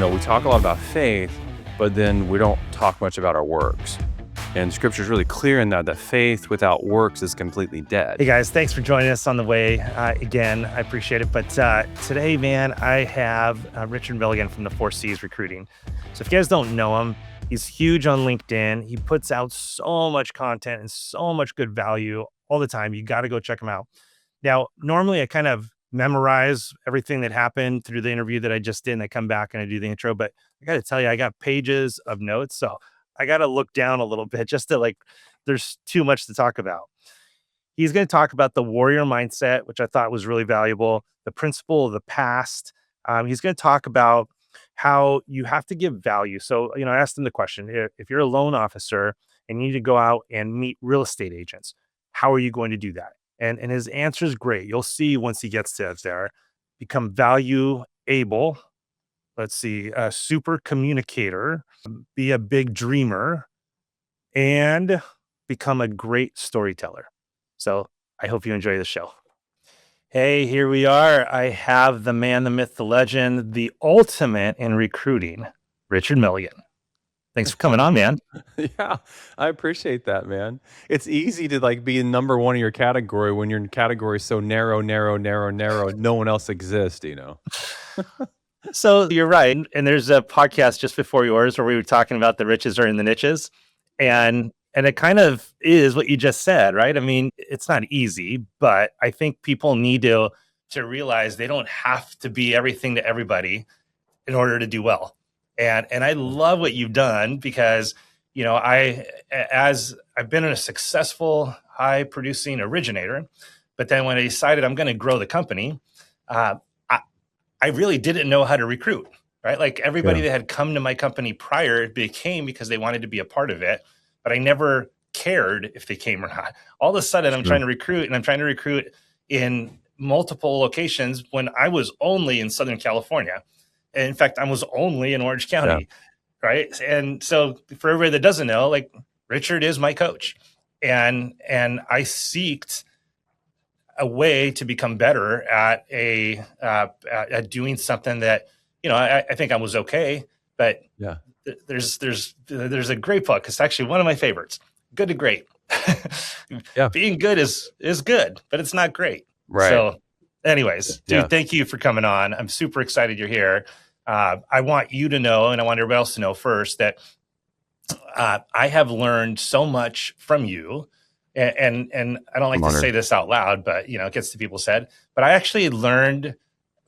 we talk a lot about faith, but then we don't talk much about our works. And scripture is really clear in that faith without works is completely dead. Hey guys, thanks for joining us on the way. Again, I appreciate it. But today, man, I have Richard Milligan from the 4Cs Recruiting. So if you guys don't know him, he's huge on LinkedIn. He puts out so much content and so much good value all the time. You got to go check him out. Now, normally I kind of memorize everything that happened through the interview that I just did, and I come back and I do the intro. But I got to tell you, I got pages of notes. So I got to look down a little bit just to there's too much to talk about. He's going to talk about the warrior mindset, which I thought was really valuable, the principle of the past. He's going to talk about how you have to give value. So, I asked him the question, if you're a loan officer and you need to go out and meet real estate agents, how are you going to do that? And his answer is great. You'll see once he gets to there. Become value able. Let's see, a super communicator, be a big dreamer, and become a great storyteller. So I hope you enjoy the show. Hey, here we are. I have the man, the myth, the legend, the ultimate in recruiting, Richard Milligan. Thanks for coming on, man. Yeah, I appreciate that, man. It's easy to be in number one in your category when your category is so narrow, no one else exists, So you're right. And there's a podcast just before yours where we were talking about the riches are in the niches. And it kind of is what you just said, right? I mean, it's not easy, but I think people need to realize they don't have to be everything to everybody in order to do well. And I love what you've done because, as I've been a successful, high producing originator, but then when I decided I'm going to grow the company, I really didn't know how to recruit, right? Like everybody that had come to my company prior, it became because they wanted to be a part of it, but I never cared if they came or not. All of a sudden I'm trying to recruit, and I'm trying to recruit in multiple locations when I was only in Southern California. In fact, I was only in Orange County, right? And so for everybody that doesn't know, Richard is my coach, and I seeked a way to become better at at doing something that I think I was okay, but there's a great book. It's actually one of my favorites. Good to Great. Being good is good, but it's not great. Right. So, anyways, dude, thank you for coming on. I'm super excited you're here. I want you to know, and I want everybody else to know first, that I have learned so much from you. And I don't like to say this out loud, but it gets to people's head. But I actually learned,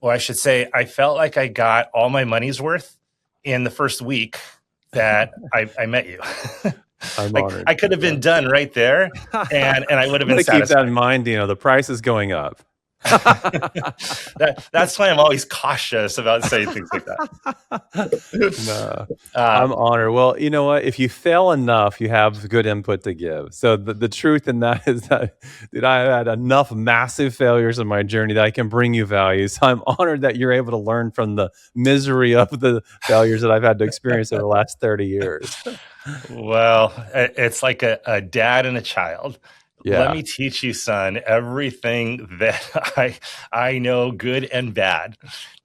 or I should say, I felt like I got all my money's worth in the first week that I met you. I'm honored. I could have been done right there, and I would have been satisfied. Keep that in mind, the price is going up. That's why I'm always cautious about saying things like that. No, I'm honored. Well, you know what? If you fail enough, you have good input to give. So the truth in that is that I had enough massive failures in my journey that I can bring you value. So I'm honored that you're able to learn from the misery of the failures that I've had to experience over the last 30 years. Well, it's like a dad and a child. Yeah. Let me teach you, son, everything that I know, good and bad.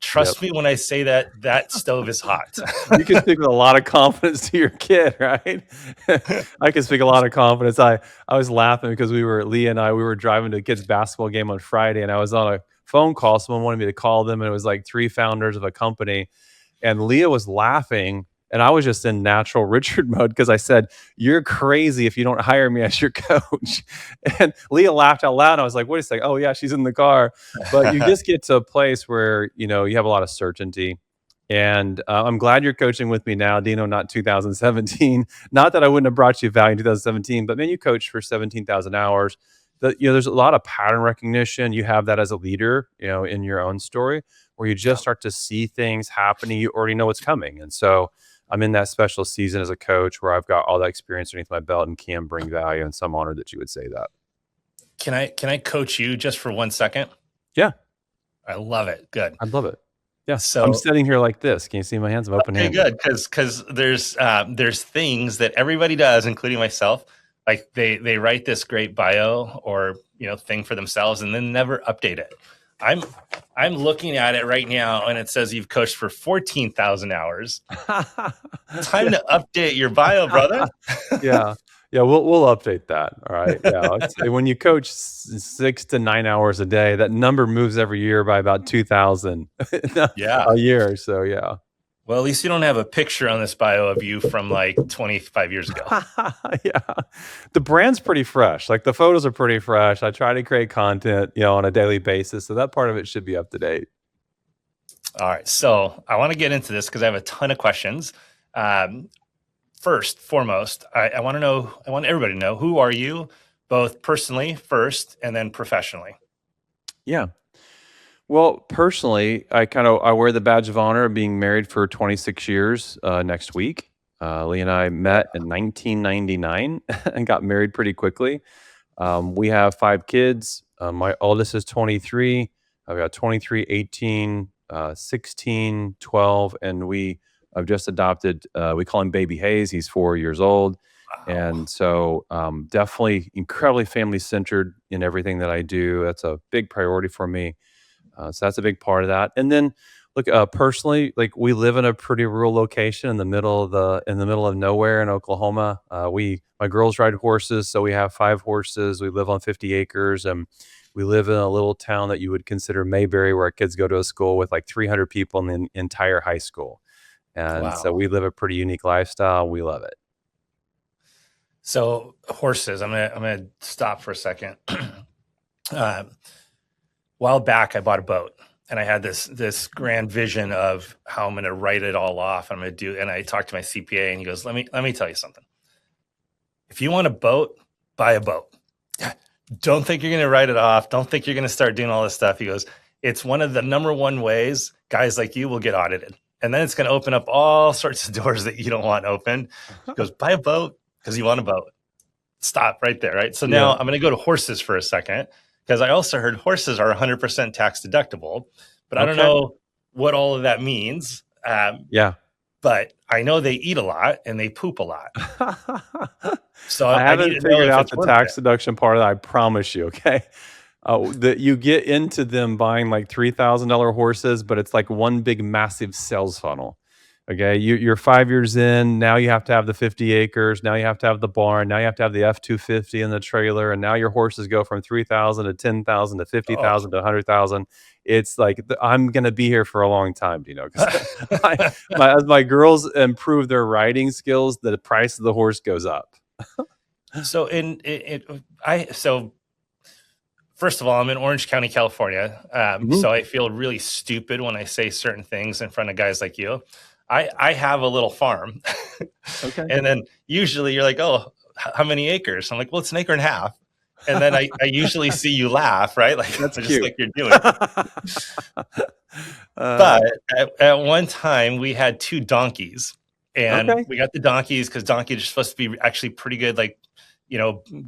Trust me when I say that stove is hot. You can speak with a lot of confidence to your kid, right? I can speak a lot of confidence. I was laughing because Leah and I were driving to a kids' basketball game on Friday, and I was on a phone call. Someone wanted me to call them, and it was like 3 founders of a company. And Leah was laughing, and I was just in natural Richard mode because I said, "You're crazy if you don't hire me as your coach." And Leah laughed out loud. And I was like, "Wait a second. Oh yeah, she's in the car." But you just get to a place where, you have a lot of certainty. And I'm glad you're coaching with me now, Dino, not 2017. Not that I wouldn't have brought you value in 2017, but man, you coached for 17,000 hours. There's a lot of pattern recognition. You have that as a leader, in your own story, where you just start to see things happening. You already know what's coming. And so I'm in that special season as a coach where I've got all that experience underneath my belt and can bring value. And so I'm honored that you would say that. Can I coach you just for 1 second? Yeah. I love it. Good. I love it. Yeah. So I'm sitting here like this. Can you see my hands? I'm open handed. Good. Because there's things that everybody does, including myself. Like they write this great bio or thing for themselves and then never update it. I'm I'm looking at it right now, and it says you've coached for 14,000 hours. Time Yeah. to update your bio, brother. Yeah. Yeah, we'll update that, all right? Yeah, when you coach 6 to 9 hours a day, that number moves every year by about 2,000 Yeah. a year, so yeah. Well, at least you don't have a picture on this bio of you from like 25 years ago. Yeah. The brand's pretty fresh, like, the photos are pretty fresh, I try to create content, on a daily basis, so that part of it should be up to date. All right. So I want to get into this because I have a ton of questions. Um, First, foremost, I want to know, I want everybody to know, who are you, both personally first and then professionally? Yeah. Well, personally, I wear the badge of honor of being married for 26 years next week. Lee and I met in 1999 and got married pretty quickly. We have 5 kids. My oldest is 23. I've got 23, 18, 16, 12, and we have just adopted, we call him Baby Hayes. He's 4 years old. Wow. And so definitely incredibly family centered in everything that I do. That's a big priority for me. So that's a big part of that. And then look, personally, like we live in a pretty rural location in the middle of nowhere in Oklahoma. My girls ride horses, so we have 5 horses. We live on 50 acres, and we live in a little town that you would consider Mayberry, where our kids go to a school with like 300 people in the entire high school. And so Wow. we live a pretty unique lifestyle. We love it. So horses, I'm gonna stop for a second. A while back, I bought a boat, and I had this grand vision of how I'm gonna write it all off. I'm gonna do, and I talked to my CPA, and he goes, "Let me tell you something. If you want a boat, buy a boat. Don't think you're going to write it off. Don't think you're going to start doing all this stuff." He goes, "It's one of the number one ways guys like you will get audited. And then it's going to open up all sorts of doors that you don't want open." He goes, "Buy a boat because you want a boat." Stop right there. Right. So now Yeah. I'm going to go to horses for a second, because I also heard horses are 100% tax deductible, but I don't Okay. know what all of that means. Yeah. But I know they eat a lot and they poop a lot. So I I need haven't to know figured if out it's the worth it. tax deduction part of that, I promise you, okay? That you get into them buying like $3,000 horses, but it's like one big massive sales funnel. Okay, you're 5 years in. Now you have to have the 50 acres. Now you have to have the barn. Now you have to have the F-250 and the trailer. And now your horses go from 3,000 to 10,000 to fifty Oh. thousand to 100,000. It's like I'm gonna be here for a long time, because as my girls improve their riding skills, the price of the horse goes up. So so first of all, I'm in Orange County, California. Mhm. So I feel really stupid when I say certain things in front of guys like you. I have a little farm, Okay. and then usually you're like, "Oh, how many acres?" I'm like, "Well, it's an acre and a half." And then I usually see you laugh, right? Like That's just cute. like you're doing. Uh, But at one time we had 2 donkeys, and okay. we got the donkeys because donkeys are supposed to be actually pretty good, like,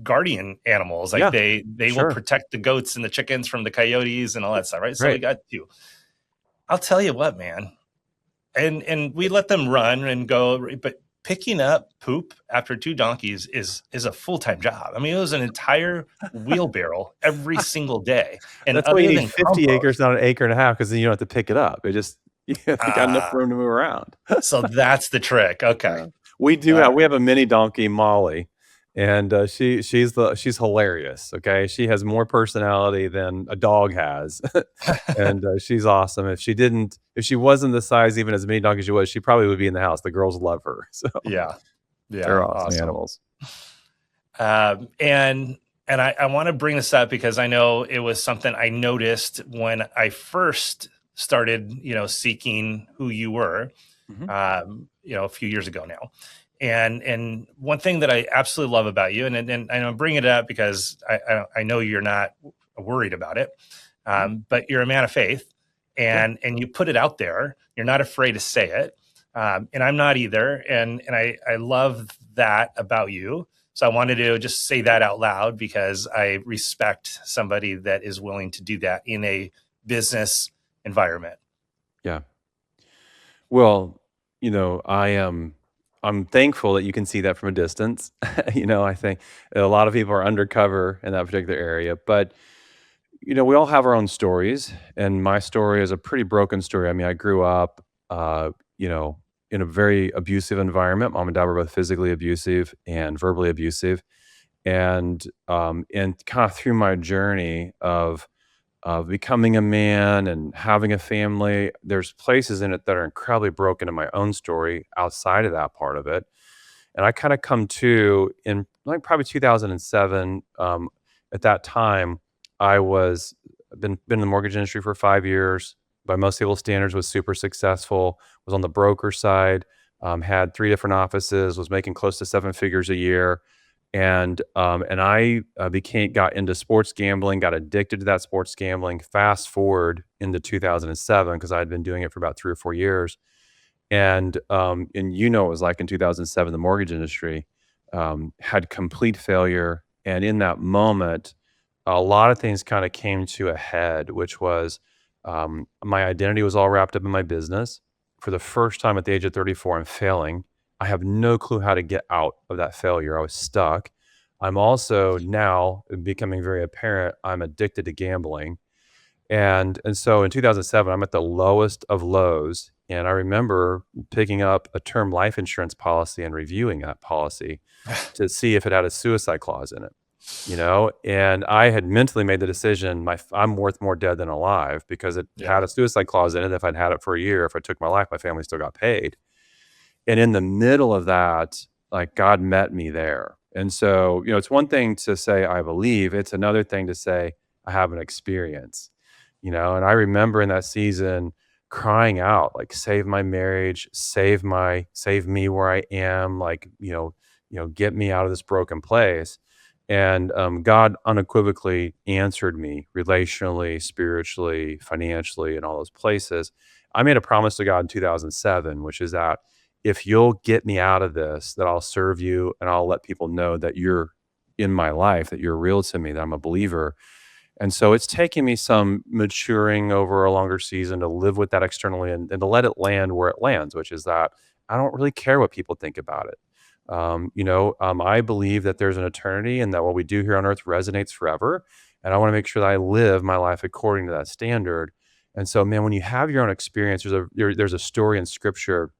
guardian animals. Like Yeah, they will sure. protect the goats and the chickens from the coyotes and all that stuff, right? So we Great. got 2. I'll tell you what, man. And we let them run and go, but picking up poop after 2 donkeys is a full-time job. I mean, it was an entire wheelbarrow every single day. And That's why you other need than 50 acres, compost, not an acre and a half, because then you don't have to pick it up. It just you got enough ah, room to move around. so that's the trick. Okay. Yeah. We do All have right. we have a mini donkey, Molly, and she's hilarious. Okay, she has more personality than a dog has, and she's awesome. If she wasn't the size even as mini donkey she was, she probably would be in the house. The girls love her, so Yeah. Yeah. they're awesome Awesome. animals. And I want to bring this up because I know it was something I noticed when I first started, seeking who you were, Mhm. a few years ago now. And one thing that I absolutely love about you, and I'm bringing it up because I know you're not worried about it, Mhm. but you're a man of faith, Yeah. and you put it out there. You're not afraid to say it, and I'm not either. And I love that about you. So I wanted to just say that out loud because I respect somebody that is willing to do that in a business environment. Yeah. Well, I'm thankful that you can see that from a distance. I think a lot of people are undercover in that particular area, but We all have our own stories, and my story is a pretty broken story. I mean, I grew up, uh, you know, in a very abusive environment. Mom and dad were both physically abusive and verbally abusive, and kind of through my journey of becoming a man and having a family, there's places in it that are incredibly broken in my own story outside of that part of it. And I kind of come to in like probably 2007. At that time, I was been in the mortgage industry for 5 years. By most people's standards, was super successful. Was on the broker side. Had three different offices. Was making close to seven figures a year. And I became got into sports gambling. Got addicted to that sports gambling. Fast forward into 2007 because I had been doing it for about 3 or 4 years, and it was like in 2007, the mortgage industry had complete failure. And in that moment, a lot of things kind of came to a head, which was my identity was all wrapped up in my business. For the first time at the age of 34, I'm failing. I have no clue how to get out of that failure. I was stuck. I'm also now becoming very apparent. I'm addicted to gambling, and so in 2007, I'm at the lowest of lows, and I remember picking up a term life insurance policy and reviewing that policy to see if it had a suicide clause in it, and I had mentally made the decision, I'm worth more dead than alive because it Yeah. had a suicide clause in it. If I'd had it for a year, if I took my life, my family still got paid. And in the middle of that, like, God met me there. And so, it's one thing to say, I believe, it's another thing to say, I have an experience, and I remember in that season crying out, like, save my marriage, save me where I am, like, get me out of this broken place. And God unequivocally answered me relationally, spiritually, financially, in all those places. I made a promise to God in 2007, which is that if you'll get me out of this, that I'll serve you and I'll let people know that you're in my life, that you're real to me, that I'm a believer. And so it's taken me some maturing over a longer season to live with that externally and to let it land where it lands, which is that I don't really care what people think about it. I believe that there's an eternity and that what we do here on earth resonates forever. And I want to make sure that I live my life according to that standard. And so, man, when you have your own experience, there's a story in scripture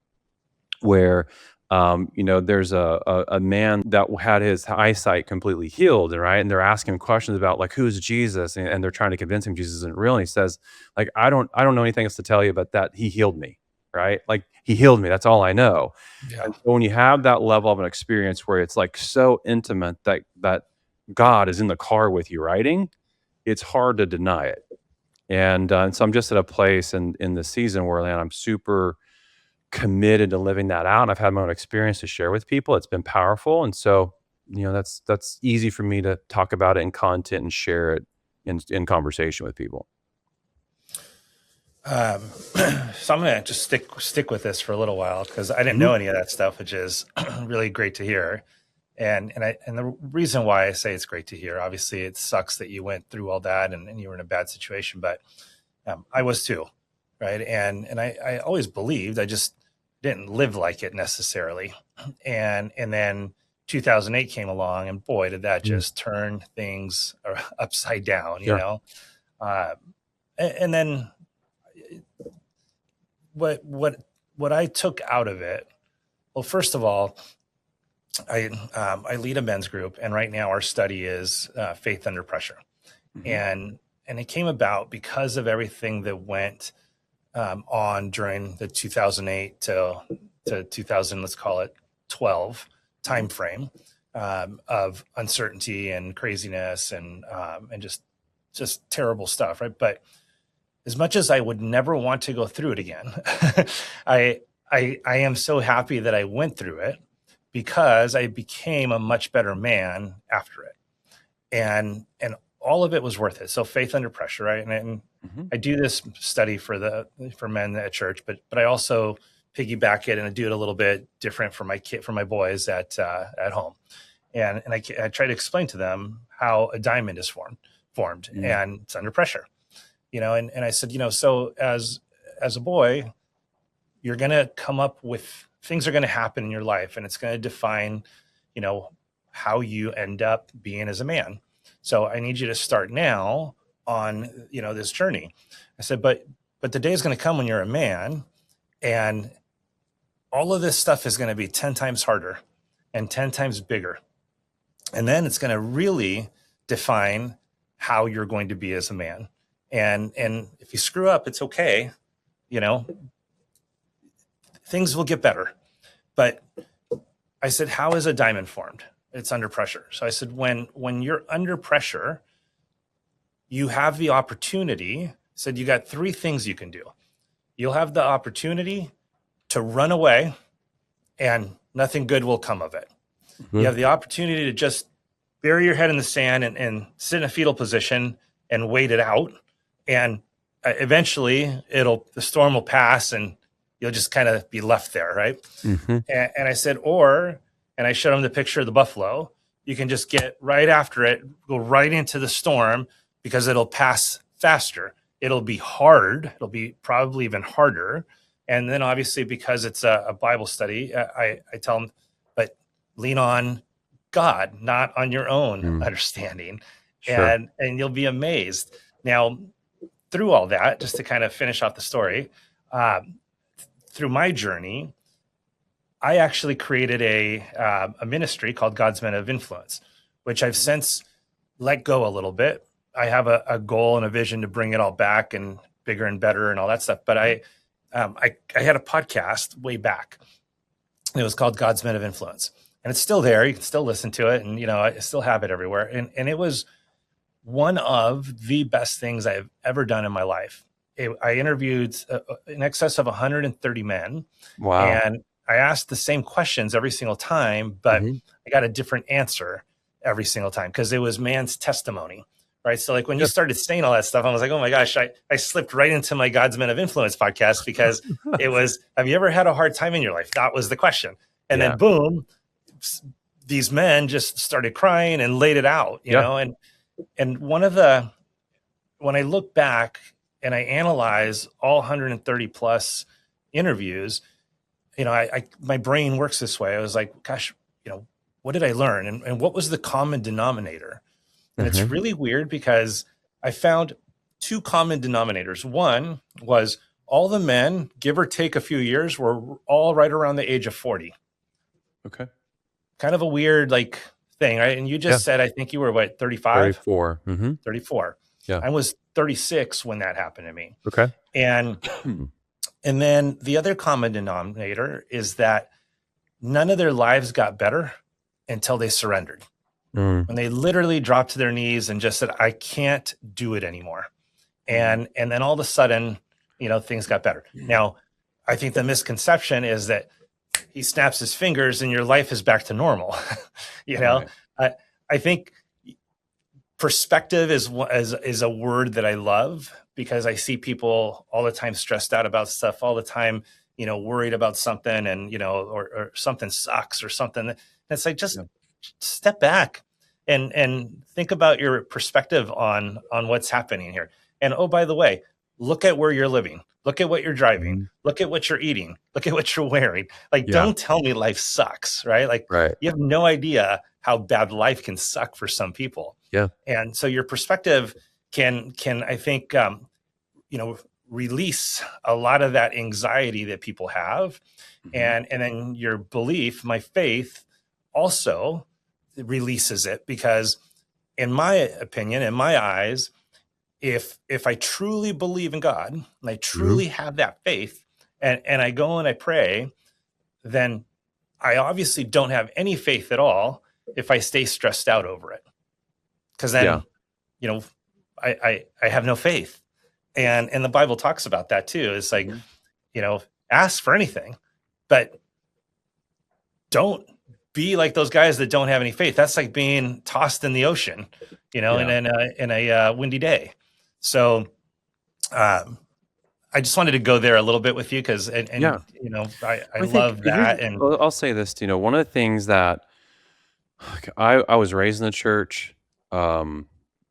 where there's a man that had his eyesight completely healed, right? And they're asking him questions about, like, who's Jesus, and they're trying to convince him Jesus isn't real. And he says, like, I don't know anything else to tell you but that he healed me, right? Like, he healed me, that's all I know. Yeah. And so when you have that level of an experience where it's like so intimate that God is in the car with you riding, it's hard to deny it. And so I'm just at a place in the season where, man, I'm super committed to living that out, and I've had my own experience to share with people. It's been powerful, and so, that's easy for me to talk about it in content and share it in conversation with people. Um, so I'm gonna just stick with this for a little while because I didn't Mhm. know any of that stuff, which is really great to hear. And the reason why I say it's great to hear, obviously, it sucks that you went through all that and you were in a bad situation, but I was too, right? And I always believed, I just didn't live like it necessarily. And then 2008 came along, and boy, did that Mm. just turn things upside down, you Sure. know. Uh, and then what I took out of it, well, first of all, I lead a men's group, and right now our study is faith under pressure, Mhm. and it came about because of everything that went on during the 2008 to 2000, let's call it 12 time frame, of uncertainty and craziness and just terrible stuff, right? But as much as I would never want to go through it again, I I am so happy that I went through it because I became a much better man after it. And all of it was worth it. So faith under pressure, right? And Mhm. I do this study for men at church, but I also piggyback it and I do it a little bit different for my boys at home. And I try to explain to them how a diamond is formed Mm. and it's under pressure, and I said, so as a boy, you're going to come up with things are going to happen in your life and it's going to define, you know, how you end up being as a man. So I need you to start now on, this journey. I said, but the day is going to come when you're a man, and all of this stuff is going to be 10 times harder and 10 times bigger. And then it's going to really define how you're going to be as a man. And if you screw up, it's okay. Things will get better. But I said, how is a diamond formed? It's under pressure. So I said, when you're under pressure, you have the opportunity. Said, you got 3 things you can do. You'll have the opportunity to run away and nothing good will come of it. Mm-hmm. You have the opportunity to just bury your head in the sand and sit in a fetal position and wait it out. And eventually the storm will pass and you'll just kind of be left there. Right. Mm-hmm. And I said, and I showed him the picture of the buffalo. You can just get right after it, go right into the storm because it'll pass faster. It'll be hard. It'll be probably even harder. And then obviously because it's a Bible study, I tell them, but lean on God, not on your own understanding. Sure. And you'll be amazed. Now, through all that, just to kind of finish off the story, through my journey, I actually created a ministry called God's Men of Influence, which I've since let go a little bit. I have a goal and a vision to bring it all back and bigger and better and all that stuff. But I had a podcast way back. It was called God's Men of Influence, and it's still there. You can still listen to it, and I still have it everywhere. And it was one of the best things I've ever done in my life. I interviewed in excess of 130 men. Wow. And I asked the same questions every single time, but I got a different answer every single time because it was man's testimony, right? So like when you started saying all that stuff, I was like, oh my gosh, I slipped right into my God's Men of Influence podcast because it was, have you ever had a hard time in your life? That was the question. And then boom, these men just started crying and laid it out, you know? And when I look back and I analyze all 130 plus interviews, my brain works this way. I was like, gosh, what did I learn? And what was the common denominator? And it's really weird because I found 2 common denominators. One was all the men, give or take a few years, were all right around the age of 40. Okay. Kind of a weird thing, right? And you just said, I think you were what, 35? 34. 34. Yeah. I was 36 when that happened to me. Okay. And then the other common denominator is that none of their lives got better until they surrendered. When they literally dropped to their knees and just said, I can't do it anymore. And then all of a sudden, things got better. Now, I think the misconception is that he snaps his fingers and your life is back to normal. Right. I think perspective is a word that I love because I see people all the time stressed out about stuff, all the time, worried about something and, or something sucks or something. And it's like, just step back and think about your perspective on what's happening here. And, oh, by the way, look at where you're living. Look at what you're driving. Look at what you're eating. Look at what you're wearing. Don't tell me life sucks, right? You have no idea how bad life can suck for some people. Yeah. And so your perspective can I think, release a lot of that anxiety that people have. And then your belief, my faith, also releases it because in my opinion, in my eyes, if I truly believe in God and I truly have that faith and I go and I pray, then I obviously don't have any faith at all if I stay stressed out over it. Because then, I have no faith. And the Bible talks about that too. It's like, ask for anything, but don't be like those guys that don't have any faith. That's like being tossed in the ocean, in a windy day. So I just wanted to go there a little bit with you because, I love that. And I'll say this, one of the things that I was raised in the church.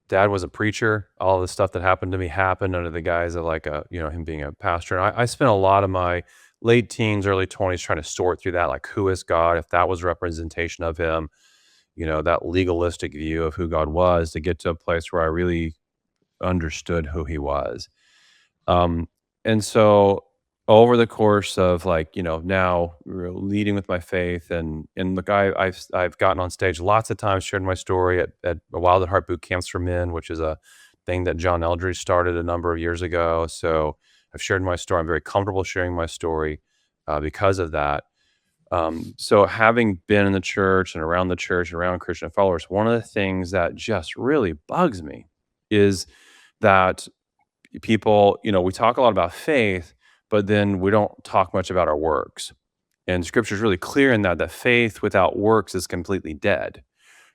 Dad was a preacher. All the stuff that happened to me happened under the guise of him being a pastor. And I spent a lot of my late teens, early 20s trying to sort through that, who is God, if that was representation of him, that legalistic view of who God was, to get to a place where I really understood who he was. Um, and so over the course of like, now leading with my faith and look, I've gotten on stage lots of times, shared my story at Wild at Heart boot camps for men, which is a thing that John Eldridge started a number of years ago. So I've shared my story. I'm very comfortable sharing my story because of that. So having been in the church and around Christian followers, one of the things that just really bugs me is that people, we talk a lot about faith, but then we don't talk much about our works. And scripture is really clear in that faith without works is completely dead,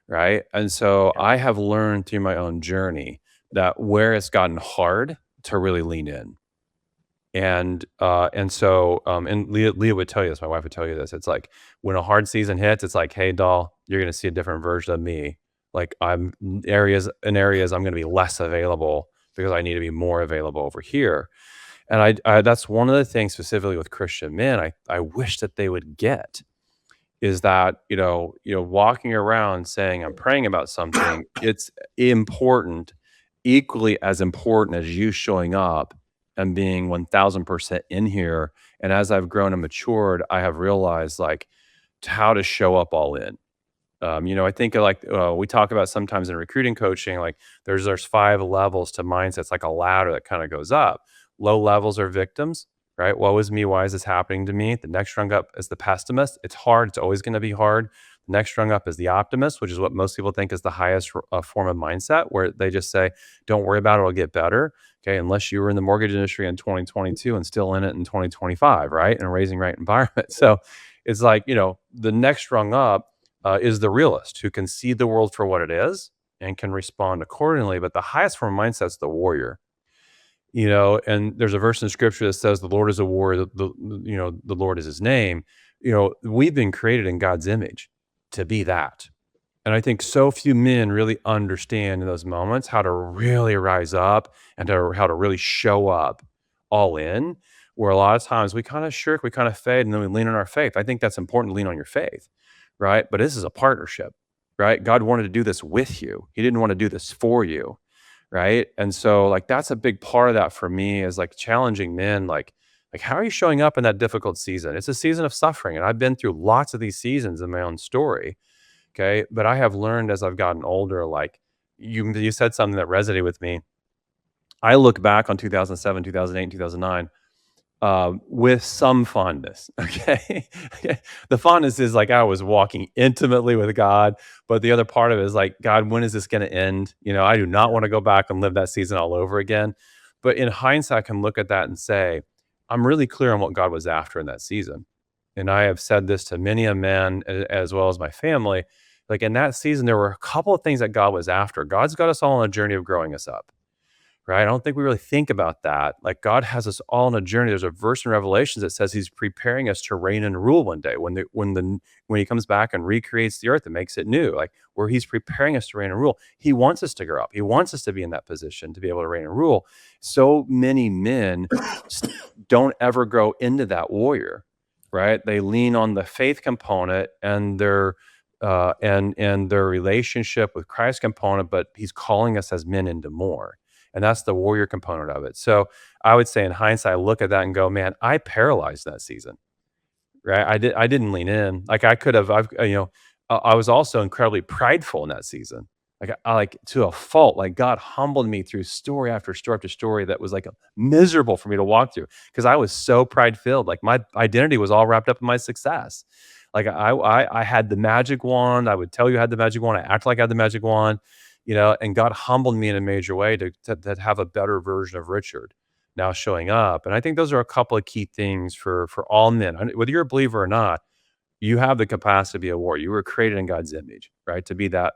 right? And so Yeah. I have learned through my own journey that where it's gotten hard to really lean in. And Leah would tell you this, my wife would tell you this. It's like when a hard season hits, it's like, hey, doll, you're gonna see a different version of me. Like in areas I'm gonna be less available because I need to be more available over here. And I that's one of the things specifically with Christian men I wish that they would get is that, walking around saying I'm praying about something, it's important, equally as important as you showing up and being 1000% in here. And as I've grown and matured, I have realized like how to show up all in. I think like we talk about sometimes in recruiting coaching, like there's 5 levels to mindsets, like a ladder that kind of goes up. Low levels are victims, right? Woe is me, why is this happening to me? The next rung up is the pessimist. It's hard. It's always going to be hard. The next rung up is the optimist, which is what most people think is the highest form of mindset, where they just say, "Don't worry about it; it'll get better." Okay, unless you were in the mortgage industry in 2022 and still in it in 2025, right? In a raising rate environment. So it's like the next rung up is the realist who can see the world for what it is and can respond accordingly. But the highest form of mindset is the warrior. And there's a verse in scripture that says the Lord is a warrior, the Lord is his name. We've been created in God's image to be that. And I think so few men really understand in those moments how to really rise up and how to really show up all in, where a lot of times we kind of shirk, we kind of fade, and then we lean on our faith. I think that's important to lean on your faith, right? But this is a partnership, right? God wanted to do this with you. He didn't want to do this for you, right? And so like that's a big part of that for me is like challenging men like how are you showing up in that difficult season? It's a season of suffering and I've been through lots of these seasons in my own story. Okay. But I have learned as I've gotten older, like you said something that resonated with me. I look back on 2007, 2008, 2009 with some fondness. Okay. The fondness is like I was walking intimately with God, but the other part of it is like, God, when is this going to end? I do not want to go back and live that season all over again. But in hindsight, I can look at that and say, I'm really clear on what God was after in that season. And I have said this to many a man as well as my family. Like in that season, there were a couple of things that God was after. God's got us all on a journey of growing us up, right? I don't think we really think about that. Like God has us all on a journey. There's a verse in Revelations that says He's preparing us to reign and rule one day when He comes back and recreates the earth and makes it new. Like where He's preparing us to reign and rule. He wants us to grow up. He wants us to be in that position to be able to reign and rule. So many men don't ever grow into that warrior, right? They lean on the faith component and their relationship with Christ component, but He's calling us as men into more. And that's the warrior component of it. So I would say in hindsight, I look at that and go, man, I paralyzed that season, right? I didn't lean in. Like I could have, I was also incredibly prideful in that season. Like I like to a fault, like God humbled me through story after story after story that was like miserable for me to walk through because I was so pride filled. Like my identity was all wrapped up in my success. Like I had the magic wand. I would tell you I had the magic wand. I act like I had the magic wand, and God humbled me in a major way to have a better version of Richard now showing up. And I think those are a couple of key things for all men. Whether you're a believer or not, you have the capacity to be a warrior. You were created in God's image, right? To be that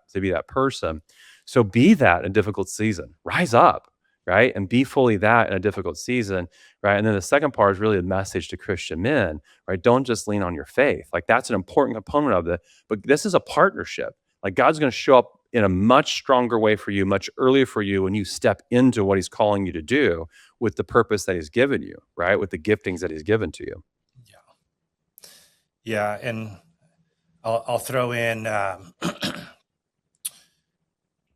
person. So be that in a difficult season. Rise up, right? And be fully that in a difficult season, right? And then the second part is really a message to Christian men, right? Don't just lean on your faith. Like that's an important component of it. But this is a partnership. Like God's going to show up in a much stronger way for you, much earlier for you when you step into what He's calling you to do with the purpose that He's given you, right? With the giftings that He's given to you. Yeah, and I'll throw in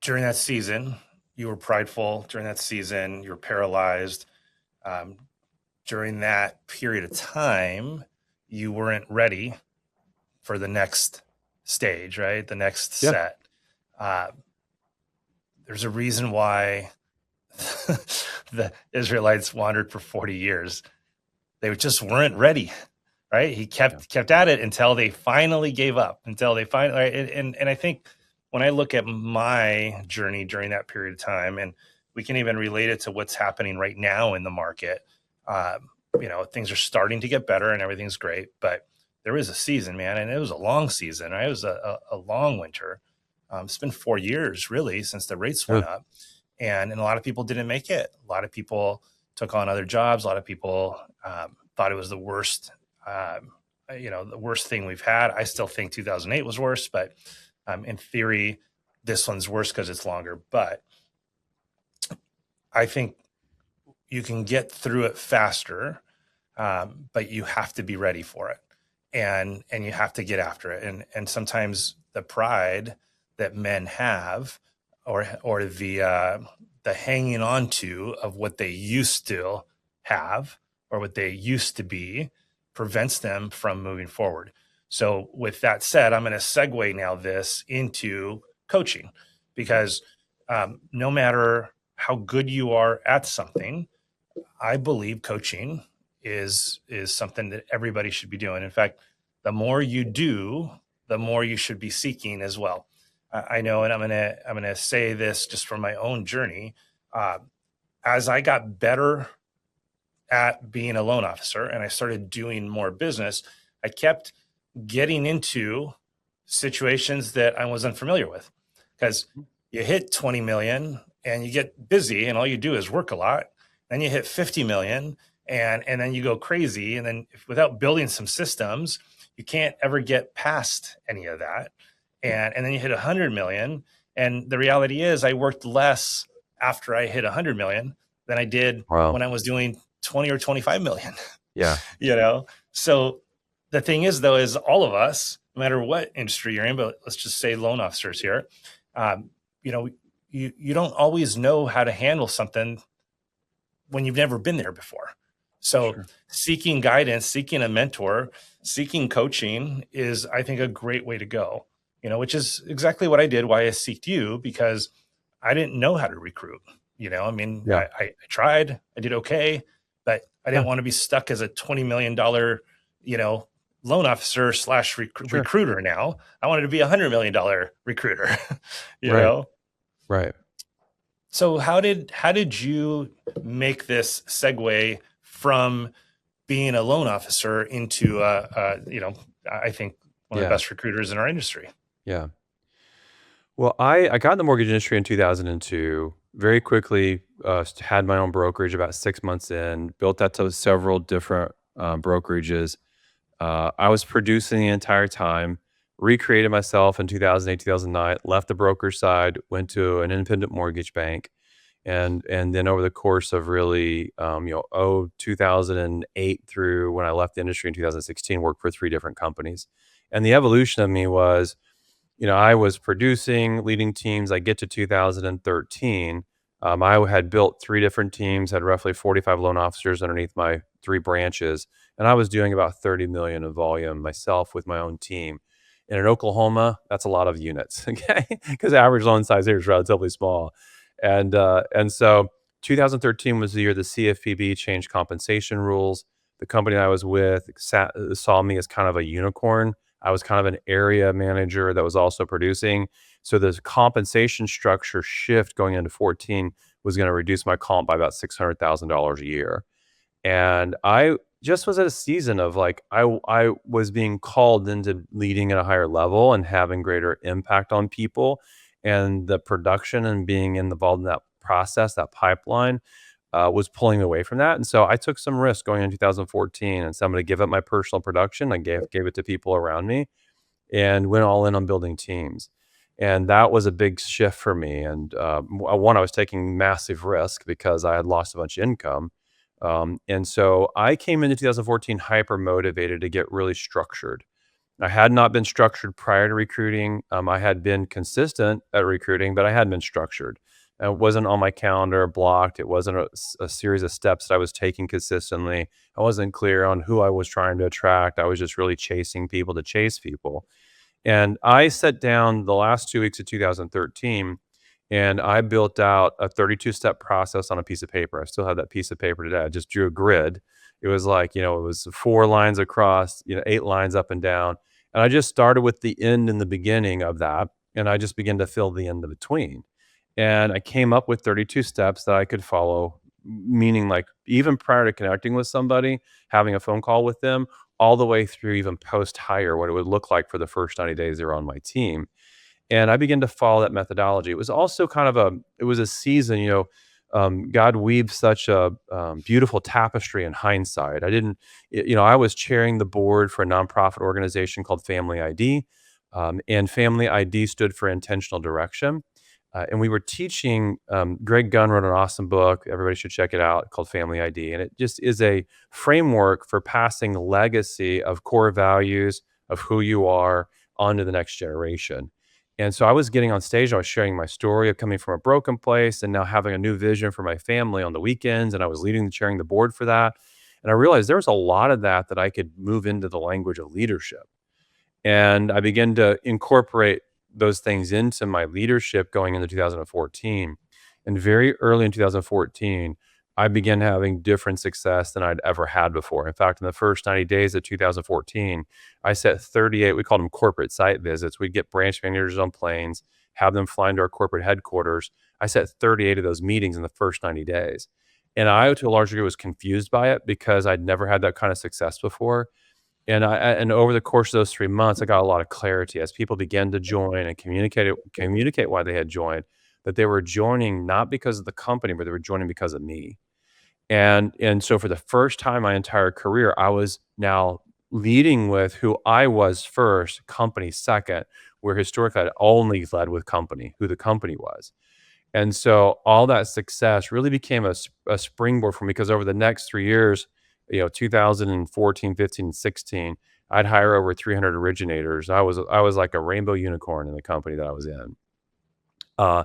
during that season, you were prideful during that season. You were paralyzed. During that period of time, you weren't ready for the next stage, right? The next Yeah. set. There's a reason why the Israelites wandered for 40 years. They just weren't ready, right? He kept at it until they finally gave up, until they finally, right? And I think when I look at my journey during that period of time, and we can even relate it to what's happening right now in the market, things are starting to get better and everything's great, but there was a season, man, and it was a long season, right? It was a long winter. It's been 4 years really since the rates went up, and a lot of people didn't make it. A lot of people took on other jobs. A lot of people thought it was the worst, the worst thing we've had. I still think 2008 was worse, but in theory, this one's worse because it's longer. But I think you can get through it faster, but you have to be ready for it, and you have to get after it. And sometimes the pride that men have, or the hanging on to of what they used to have or what they used to be, prevents them from moving forward. So with that said, I'm going to segue now this into coaching, because no matter how good you are at something, I believe coaching is something that everybody should be doing. In fact, the more you do, the more you should be seeking as well. I know, and I'm gonna say this just from my own journey. As I got better at being a loan officer and I started doing more business, I kept getting into situations that I was unfamiliar with, because you hit 20 million and you get busy and all you do is work a lot. Then you hit 50 million and then you go crazy. And then without building some systems, you can't ever get past any of that. And then you hit 100 million. And the reality is I worked less after I hit 100 million than I did when I was doing 20 or 25 million. Yeah. So the thing is, though, is all of us, no matter what industry you're in, but let's just say loan officers here, you don't always know how to handle something when you've never been there before. So seeking guidance, seeking a mentor, seeking coaching is, I think, a great way to go, which is exactly what I did, why I sought you, because I didn't know how to recruit. I tried, I did okay, but I didn't want to be stuck as a $20 million, loan officer / recruiter. Now I wanted to be $100 million recruiter, know? Right. So how did you make this segue from being a loan officer into, I think one of the best recruiters in our industry? Yeah. Well, I got in the mortgage industry in 2002. Very quickly, had my own brokerage about 6 months in, built that to several different brokerages. I was producing the entire time, recreated myself in 2008, 2009, left the broker side, went to an independent mortgage bank. And then over the course of really, 2008 through when I left the industry in 2016, worked for 3 different companies. And the evolution of me was, I was producing, leading teams. I get to 2013. I had built 3 different teams, had roughly 45 loan officers underneath my 3 branches. And I was doing about 30 million of volume myself with my own team. And in Oklahoma, that's a lot of units, okay? Because the average loan size here is relatively small. And so 2013 was the year the CFPB changed compensation rules. The company I was with saw me as kind of a unicorn. I was kind of an area manager that was also producing. So the compensation structure shift going into 14 was going to reduce my comp by about $600,000 a year. And I just was at a season of like, I was being called into leading at a higher level and having greater impact on people. And the production and being involved in that process, that pipeline, was pulling away from that. And so I took some risk going in 2014, and so I'm going to give up my personal production. I gave it to people around me and went all in on building teams. And that was a big shift for me. And one, I was taking massive risk because I had lost a bunch of income. And so I came into 2014 hyper motivated to get really structured. I had not been structured prior to recruiting. I had been consistent at recruiting, but I hadn't been structured. It wasn't on my calendar blocked. It wasn't a series of steps that I was taking consistently. I wasn't clear on who I was trying to attract. I was just really chasing people to chase people. And I sat down the last 2 weeks of 2013 and I built out a 32-step process on a piece of paper. I still have that piece of paper today. I just drew a grid. It was like, it was 4 lines across, 8 lines up and down. And I just started with the end and the beginning of that. And I just began to fill the end in between. And I came up with 32 steps that I could follow, meaning like even prior to connecting with somebody, having a phone call with them, all the way through even post hire, what it would look like for the first 90 days they were on my team. And I began to follow that methodology. It was also kind of it was a season, God weaved such a beautiful tapestry in hindsight. I didn't, I was chairing the board for a nonprofit organization called Family ID. And Family ID stood for intentional direction. And we were teaching, Greg Gunn wrote an awesome book. Everybody should check it out, called Family ID. And it just is a framework for passing legacy of core values of who you are onto the next generation. And so I was getting on stage, I was sharing my story of coming from a broken place and now having a new vision for my family on the weekends. And I was leading and chairing the board for that. And I realized there was a lot of that I could move into the language of leadership. And I began to incorporate those things into my leadership going into 2014. And very early in 2014, I began having different success than I'd ever had before. In fact, in the first 90 days of 2014, I set 38, we called them corporate site visits. We'd get branch managers on planes, have them fly into our corporate headquarters. I set 38 of those meetings in the first 90 days. And I, to a large degree, was confused by it because I'd never had that kind of success before. And over the course of those 3 months, I got a lot of clarity as people began to join and communicate why they had joined, that they were joining not because of the company, but they were joining because of me. And so for the first time in my entire career, I was now leading with who I was first, company second, where historically I'd only led with company, who the company was. And so all that success really became a springboard for me because over the next 3 years, 2014, 15, and 16, I'd hire over 300 originators. I was like a rainbow unicorn in the company that I was in. Uh,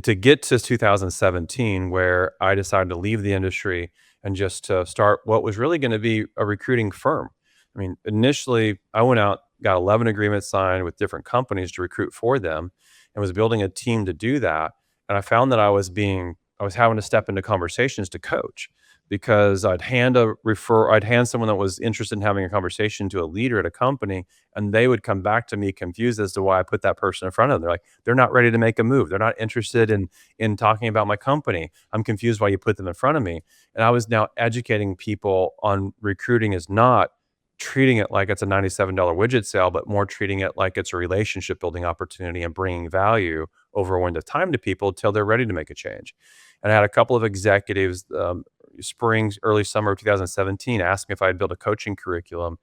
to get to 2017, where I decided to leave the industry and just to start what was really going to be a recruiting firm. I mean, initially, I went out, got 11 agreements signed with different companies to recruit for them, and was building a team to do that. And I found that I was having to step into conversations to coach because I'd hand someone that was interested in having a conversation to a leader at a company, and they would come back to me confused as to why I put that person in front of them. They're like, they're not ready to make a move. They're not interested in talking about my company. I'm confused why you put them in front of me. And I was now educating people on recruiting is not treating it like it's a $97 widget sale, but more treating it like it's a relationship building opportunity and bringing value over a window of time to people until they're ready to make a change. And I had a couple of executives, early summer of 2017, asked me if I'd built a coaching curriculum.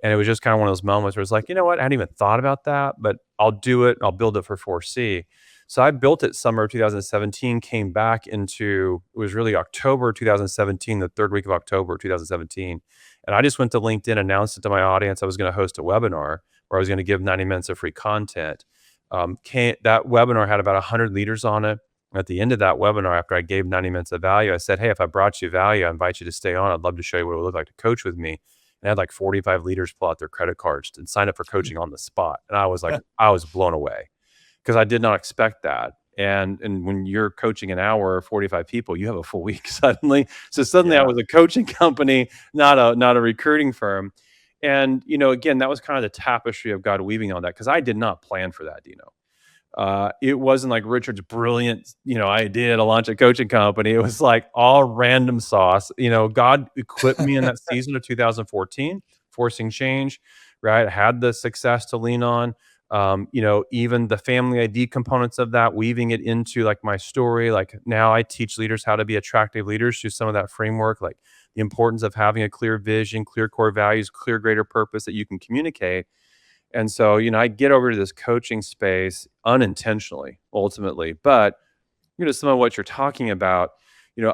And it was just kind of one of those moments where it's like, you know what? I hadn't even thought about that, but I'll do it. I'll build it for 4C. So I built it summer of 2017, came back into, it was really October 2017, the third week of October 2017. And I just went to LinkedIn, announced it to my audience. I was going to host a webinar where I was going to give 90 minutes of free content. That webinar had about 100 leaders on it. At the end of that webinar, after I gave 90 minutes of value, I said, hey, if I brought you value, I invite you to stay on. I'd love to show you what it would look like to coach with me. And I had like 45 leaders pull out their credit cards and sign up for coaching on the spot. And I was like, I was blown away because I did not expect that. And when you're coaching an hour, 45 people, you have a full week suddenly. So suddenly I was a coaching company, not a recruiting firm. And, again, that was kind of the tapestry of God weaving on that because I did not plan for that, Dino. It wasn't like Richard's brilliant, idea to launch a coaching company. It was like all random sauce. God equipped me in that season of 2014, forcing change, right? I had the success to lean on. Even the family ID components of that, weaving it into like my story. Like now I teach leaders how to be attractive leaders through some of that framework, like the importance of having a clear vision, clear core values, clear greater purpose that you can communicate. And so, I get over to this coaching space unintentionally, ultimately. But, some of what you're talking about,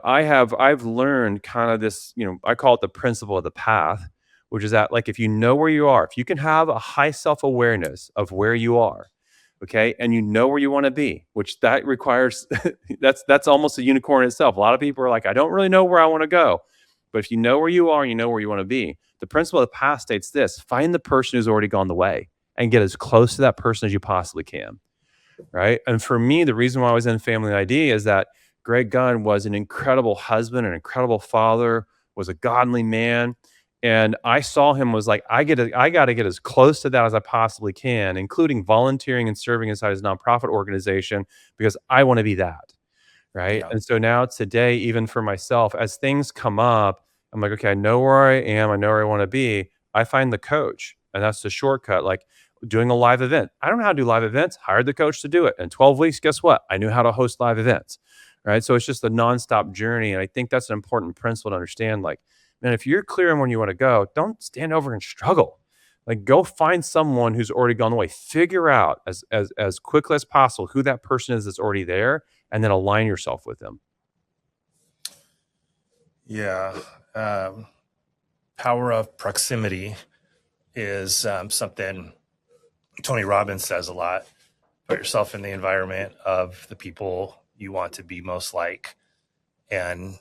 I've learned kind of this, I call it the principle of the path, which is that like if you know where you are, if you can have a high self-awareness of where you are, Okay. And you know where you want to be, which that requires that's almost a unicorn itself. A lot of people are like, I don't really know where I want to go. But if you know where you are, you know where you want to be. The principle of the past states this: find the person who's already gone the way and get as close to that person as you possibly can. Right. And for me, the reason why I was in Family ID is that Greg Gunn was an incredible husband, an incredible father, was a godly man. And I saw him was like, I got to get as close to that as I possibly can, including volunteering and serving inside his nonprofit organization, because I want to be that. Right. Yeah. And so now today, even for myself, as things come up, I'm like, okay, I know where I am. I know where I want to be. I find the coach, and that's the shortcut. Like doing a live event. I don't know how to do live events. Hired the coach to do it. In 12 weeks, guess what? I knew how to host live events. Right. So it's just a nonstop journey. And I think that's an important principle to understand. Like, man, if you're clear on where you want to go, don't stand over and struggle. Like go find someone who's already gone the way. Figure out as quickly as possible who that person is that's already there, and then align yourself with them. Yeah. Power of proximity is something Tony Robbins says a lot. Put yourself in the environment of the people you want to be most like. And,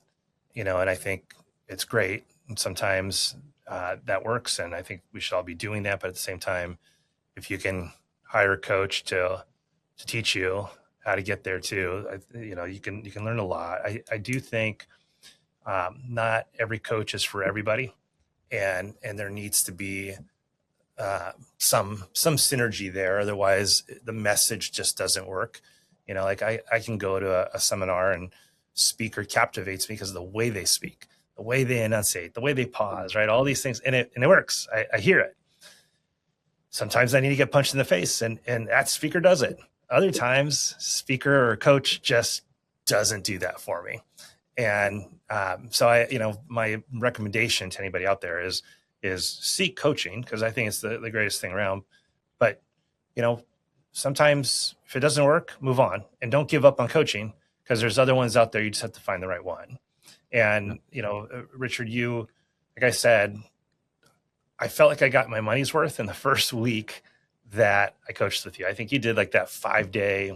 and I think it's great. And sometimes that works. And I think we should all be doing that. But at the same time, if you can hire a coach to teach you how to get there too, you can learn a lot. I do think not every coach is for everybody, and there needs to be some synergy there. Otherwise, the message just doesn't work. Like I can go to a seminar and speaker captivates me because of the way they speak, the way they enunciate, the way they pause, right? All these things, and it works. I hear it. Sometimes I need to get punched in the face, and that speaker does it. Other times, speaker or coach just doesn't do that for me. And so my recommendation to anybody out there is seek coaching, because I think it's the greatest thing around. But, sometimes if it doesn't work, move on, and don't give up on coaching, because there's other ones out there. You just have to find the right one. And, Richard, like I said, I felt like I got my money's worth in the first week that I coached with you. I think you did like that 5-day,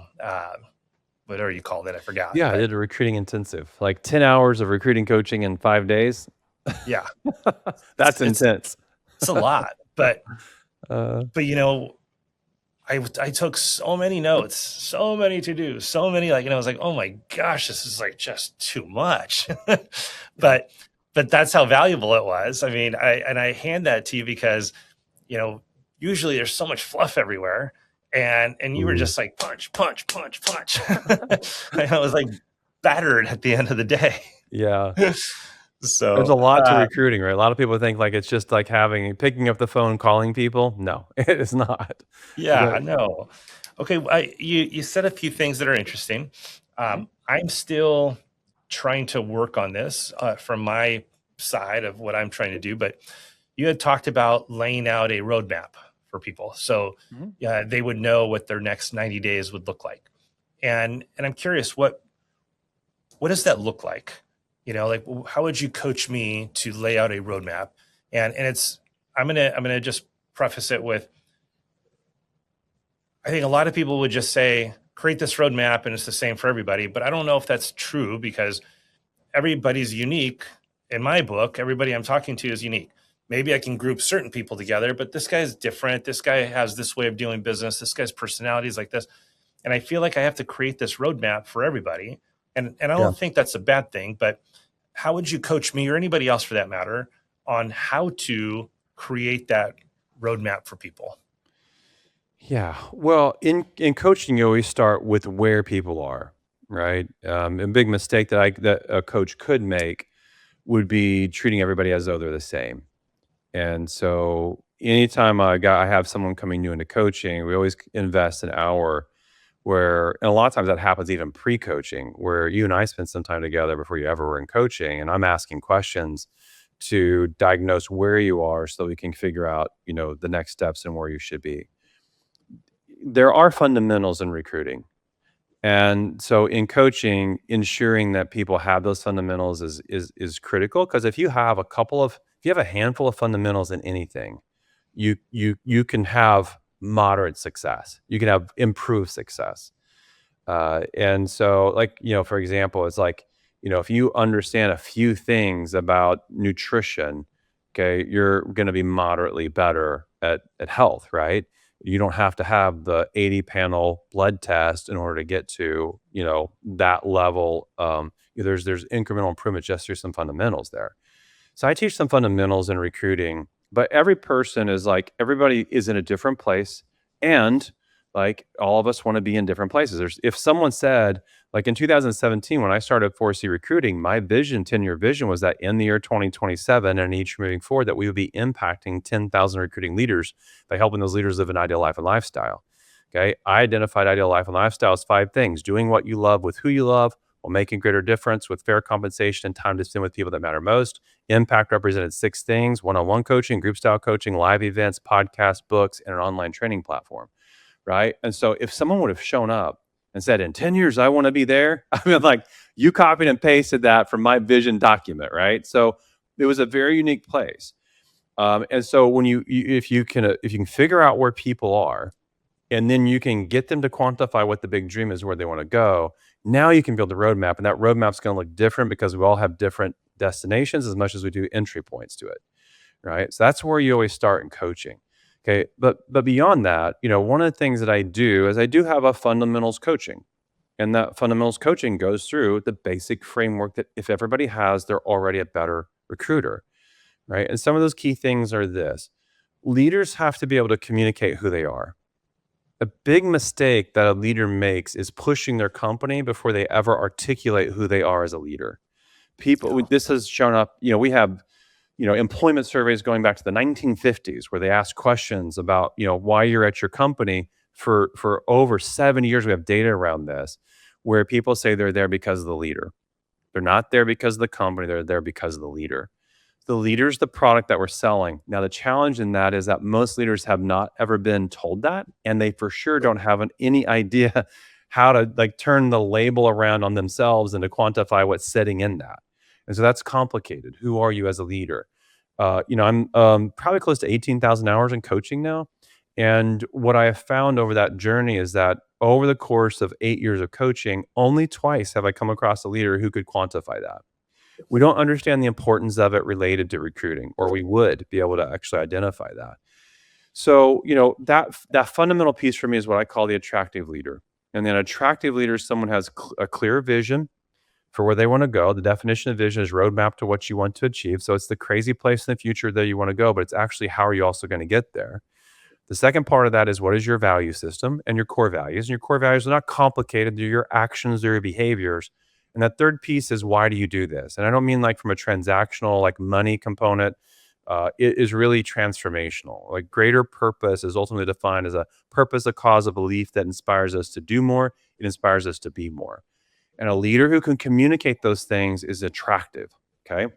whatever you called it. I forgot. Yeah, I did a recruiting intensive, like 10 hours of recruiting coaching in 5 days. Yeah. That's intense. It's a lot, but I took so many notes, so many to do, so many, I was like, oh my gosh, this is like just too much. but that's how valuable it was. I mean, I hand that to you because, usually there's so much fluff everywhere. And you were just like punch. I was like battered at the end of the day. Yeah. So there's a lot to recruiting, right? A lot of people think like it's just like picking up the phone, calling people. No, it is not. Yeah, no. Okay, you said a few things that are interesting. I'm still trying to work on this from my side of what I'm trying to do, but you had talked about laying out a roadmap for people, so they would know what their next 90 days would look like. And I'm curious, what does that look like? Like how would you coach me to lay out a roadmap? And I'm gonna just preface it with, I think a lot of people would just say, create this roadmap and it's the same for everybody. But I don't know if that's true, because everybody's unique. In my book, everybody I'm talking to is unique. Maybe I can group certain people together, but this guy's different. This guy has this way of doing business. This guy's personality is like this. And I feel like I have to create this roadmap for everybody. And I don't think that's a bad thing, but how would you coach me, or anybody else for that matter, on how to create that roadmap for people? Yeah. Well, in coaching, you always start with where people are, right? A big mistake that a coach could make would be treating everybody as though they're the same. And so anytime I have someone coming new into coaching, we always invest an hour and a lot of times that happens even pre-coaching, where you and I spend some time together before you ever were in coaching, and I'm asking questions to diagnose where you are so we can figure out, the next steps and where you should be. There are fundamentals in recruiting. And so in coaching, ensuring that people have those fundamentals is critical, because if you have a handful of fundamentals in anything, you can have moderate success. You can have improved success. And so, like, for example, it's like, if you understand a few things about nutrition, okay, you're going to be moderately better at health, right? You don't have to have the 80 panel blood test in order to get to, that level. There's incremental improvement just through some fundamentals there. So I teach some fundamentals in recruiting, but everybody is in a different place. And like all of us want to be in different places. If someone said, like in 2017, when I started 4C recruiting, my 10-year vision was that in the year 2027 and each moving forward, that we would be impacting 10,000 recruiting leaders by helping those leaders live an ideal life and lifestyle. Okay. I identified ideal life and lifestyle as 5 things: doing what you love with who you love, while making greater difference with fair compensation and time to spend with people that matter most. Impact represented 6 things: one-on-one coaching, group style coaching, live events, podcasts, books, and an online training platform. Right. And so if someone would have shown up and said, in 10 years, I want to be there, I mean, like, you copied and pasted that from my vision document. Right. So it was a very unique place. And so when if you can figure out where people are, and then you can get them to quantify what the big dream is, where they want to go, now you can build a roadmap, and that roadmap's going to look different because we all have different destinations as much as we do entry points to it, right? So that's where you always start in coaching. Okay, but beyond that, one of the things that I do is I do have a fundamentals coaching, and that fundamentals coaching goes through the basic framework that if everybody has, they're already a better recruiter, right? And some of those key things are this: leaders have to be able to communicate who they are. A big mistake that a leader makes is pushing their company before they ever articulate who they are as a leader. This has shown up, we have, employment surveys going back to the 1950s where they ask questions about, why you're at your company. For over 70 years, we have data around this where people say they're there because of the leader. They're not there because of the company. They're there because of the leader. The leader's the product that we're selling. Now, the challenge in that is that most leaders have not ever been told that, and they for sure don't have any idea how to like turn the label around on themselves and to quantify what's sitting in that. And so that's complicated. Who are you as a leader? I'm probably close to 18,000 hours in coaching now. And what I have found over that journey is that over the course of 8 years of coaching, only twice have I come across a leader who could quantify that. We don't understand the importance of it related to recruiting, or we would be able to actually identify that. So, that fundamental piece for me is what I call the attractive leader. And then attractive leader is someone who has a clear vision for where they want to go. The definition of vision is roadmap to what you want to achieve. So it's the crazy place in the future that you want to go, but it's actually how are you also going to get there? The second part of that is what is your value system and your core values. And your core values are not complicated. They're your actions, they're your behaviors. And that third piece is, why do you do this? And I don't mean like from a transactional, like money component. It is really transformational. Like greater purpose is ultimately defined as a purpose, a cause, a belief that inspires us to do more. It inspires us to be more. And a leader who can communicate those things is attractive. Okay.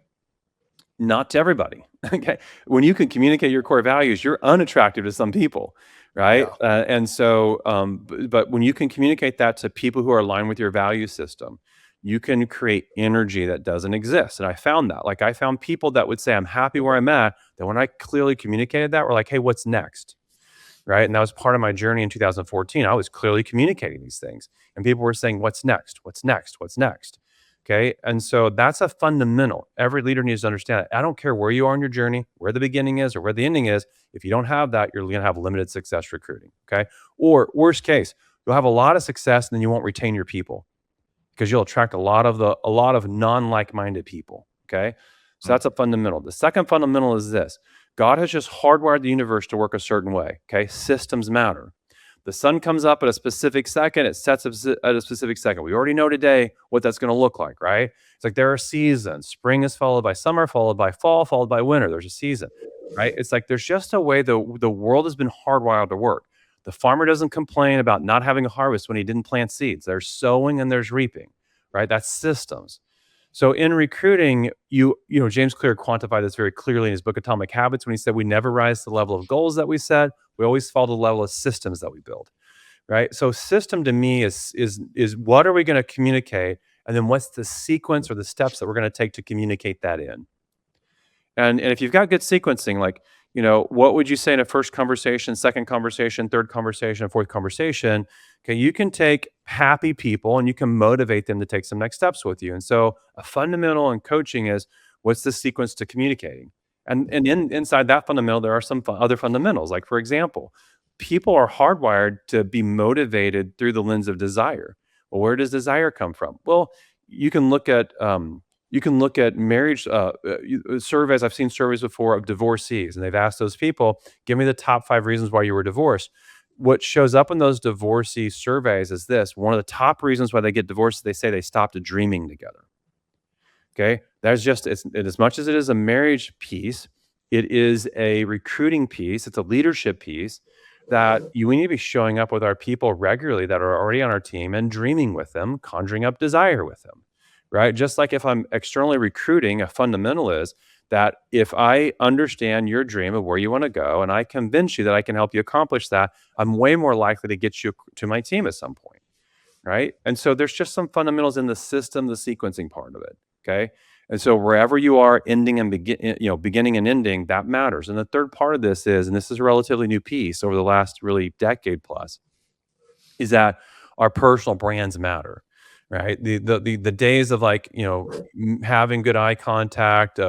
Not to everybody. Okay. When you can communicate your core values, you're unattractive to some people. Right. Yeah. And so, but when you can communicate that to people who are aligned with your value system, you can create energy that doesn't exist. And I found that. Like, I found people that would say, I'm happy where I'm at. That when I clearly communicated that, we're like, hey, what's next? Right. And that was part of my journey in 2014. I was clearly communicating these things. And people were saying, what's next? What's next? What's next? Okay. And so that's a fundamental. Every leader needs to understand that. I don't care where you are in your journey, where the beginning is or where the ending is. If you don't have that, you're going to have limited success recruiting. Okay. Or worst case, you'll have a lot of success and then you won't retain your people, because you'll attract a lot of non-like-minded people. Okay. So that's a fundamental. The second fundamental is this: God has just hardwired the universe to work a certain way. Okay. Systems matter. The sun comes up at a specific second, it sets up at a specific second. We already know today what that's going to look like, right? It's like there are seasons. Spring is followed by summer, followed by fall, followed by winter. There's a season, right? It's like there's just a way the world has been hardwired to work. The farmer doesn't complain about not having a harvest when he didn't plant seeds. There's sowing and there's reaping, right? That's systems. So in recruiting, James Clear quantified this very clearly in his book Atomic Habits when he said we never rise to the level of goals that we set. We always fall to the level of systems that we build, right? So system to me is what are we going to communicate, and then what's the sequence or the steps that we're going to take to communicate that in. And if you've got good sequencing, like, What would you say in a first conversation, second conversation, third conversation, fourth conversation? Okay, you can take happy people and you can motivate them to take some next steps with you. And so, a fundamental in coaching is what's the sequence to communicating? And inside that fundamental, there are some other fundamentals. Like, for example, people are hardwired to be motivated through the lens of desire. Well, where does desire come from? Well, you can look at marriage surveys. I've seen surveys before of divorcees, and they've asked those people, "Give me the top 5 reasons why you were divorced." What shows up in those divorcee surveys is this: one of the top reasons why they get divorced, they say they stopped dreaming together. Okay, that's just as much as it is a marriage piece, it is a recruiting piece. It's a leadership piece that we need to be showing up with our people regularly that are already on our team and dreaming with them, conjuring up desire with them, right? Just like if I'm externally recruiting, a fundamental is that if I understand your dream of where you want to go and I convince you that I can help you accomplish that, I'm way more likely to get you to my team at some point, right? And so there's just some fundamentals in the system, the sequencing part of it. Okay. And so wherever you are ending and beginning and ending, that matters. And the third part of this is, and this is a relatively new piece over the last really decade plus, is that our personal brands matter, right? The days of having good eye contact,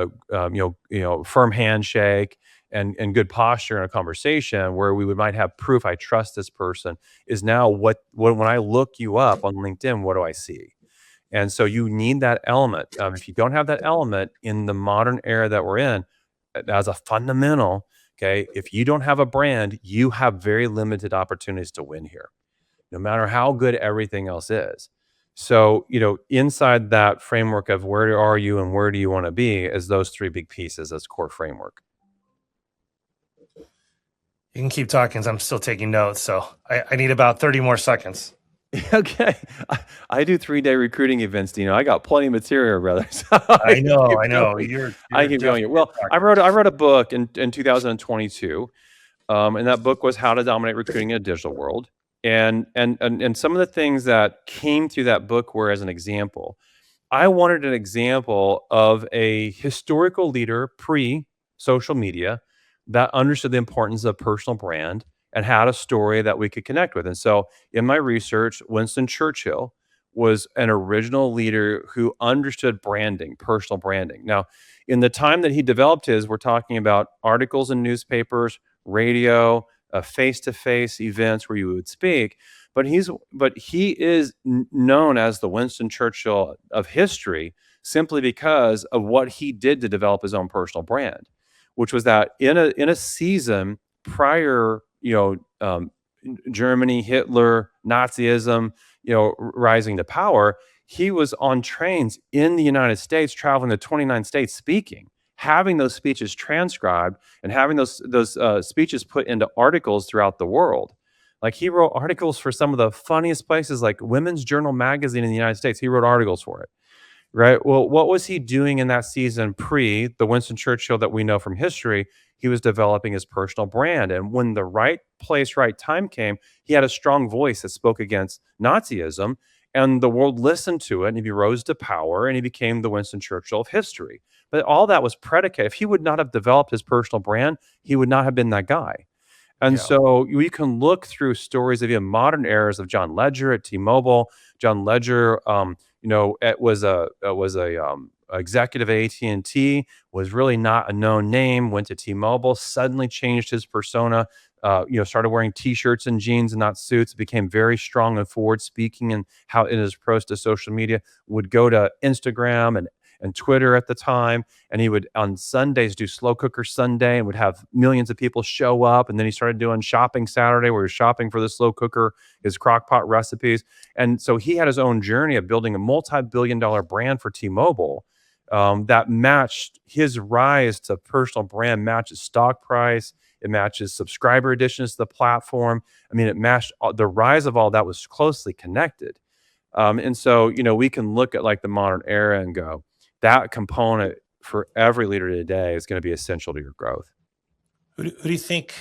firm handshake, and good posture in a conversation where we might have proof I trust this person is now when I look you up on LinkedIn, what do I see? And so you need that element. If you don't have that element in the modern era that we're in, as a fundamental, okay, if you don't have a brand, you have very limited opportunities to win here, no matter how good everything else is. So, inside that framework of where are you and where do you want to be is those three big pieces as core framework. You can keep talking 'cause I'm still taking notes. So I need about 30 more seconds. Okay. I do 3-day recruiting events, Dino. I got plenty of material, brother. So I know. going. You're I keep going. definitely Well, I talking. wrote a book in 2022, and that book was How to Dominate Recruiting in a Digital World. And some of the things that came through that book were, as an example, I wanted an example of a historical leader pre-social media that understood the importance of personal brand and had a story that we could connect with. And so in my research, Winston Churchill was an original leader who understood branding, personal branding. Now, in the time that he developed his, we're talking about articles in newspapers, radio, face-to-face events where you would speak. But he is known as the Winston Churchill of history simply because of what he did to develop his own personal brand, which was that in a season prior, Germany, Hitler, Nazism, rising to power, he was on trains in the United States, traveling to 29 states, speaking, having those speeches transcribed, and having those speeches put into articles throughout the world. Like, he wrote articles for some of the funniest places, like Women's Journal magazine in the United States. He wrote articles for it. Right. Well, what was he doing in that season pre the Winston Churchill that we know from history? He was developing his personal brand. And when the right place, right time came, he had a strong voice that spoke against Nazism. And the world listened to it. And he rose to power and he became the Winston Churchill of history. But all that was predicated. If he would not have developed his personal brand, he would not have been that guy. And Yeah. so we can look through stories of even modern eras of John Ledger at T-Mobile. John Ledger, it was a executive at AT&T, was really not a known name. Went to T-Mobile, suddenly changed his persona. Started wearing T-shirts and jeans and not suits. Became very strong and forward speaking, and how in his approach to social media. Would go to Instagram and Twitter at the time. And he would on Sundays do Slow Cooker Sunday and would have millions of people show up. And then he started doing Shopping Saturday, where he was shopping for the slow cooker, his crock pot recipes. And so he had his own journey of building a multi-billion-dollar brand for T-Mobile that matched his rise to personal brand, matches stock price. It matches subscriber additions to the platform. I mean, it matched the rise of all that was closely connected. And so, we can look at like the modern era and go, that component for every leader today is going to be essential to your growth. Who do you think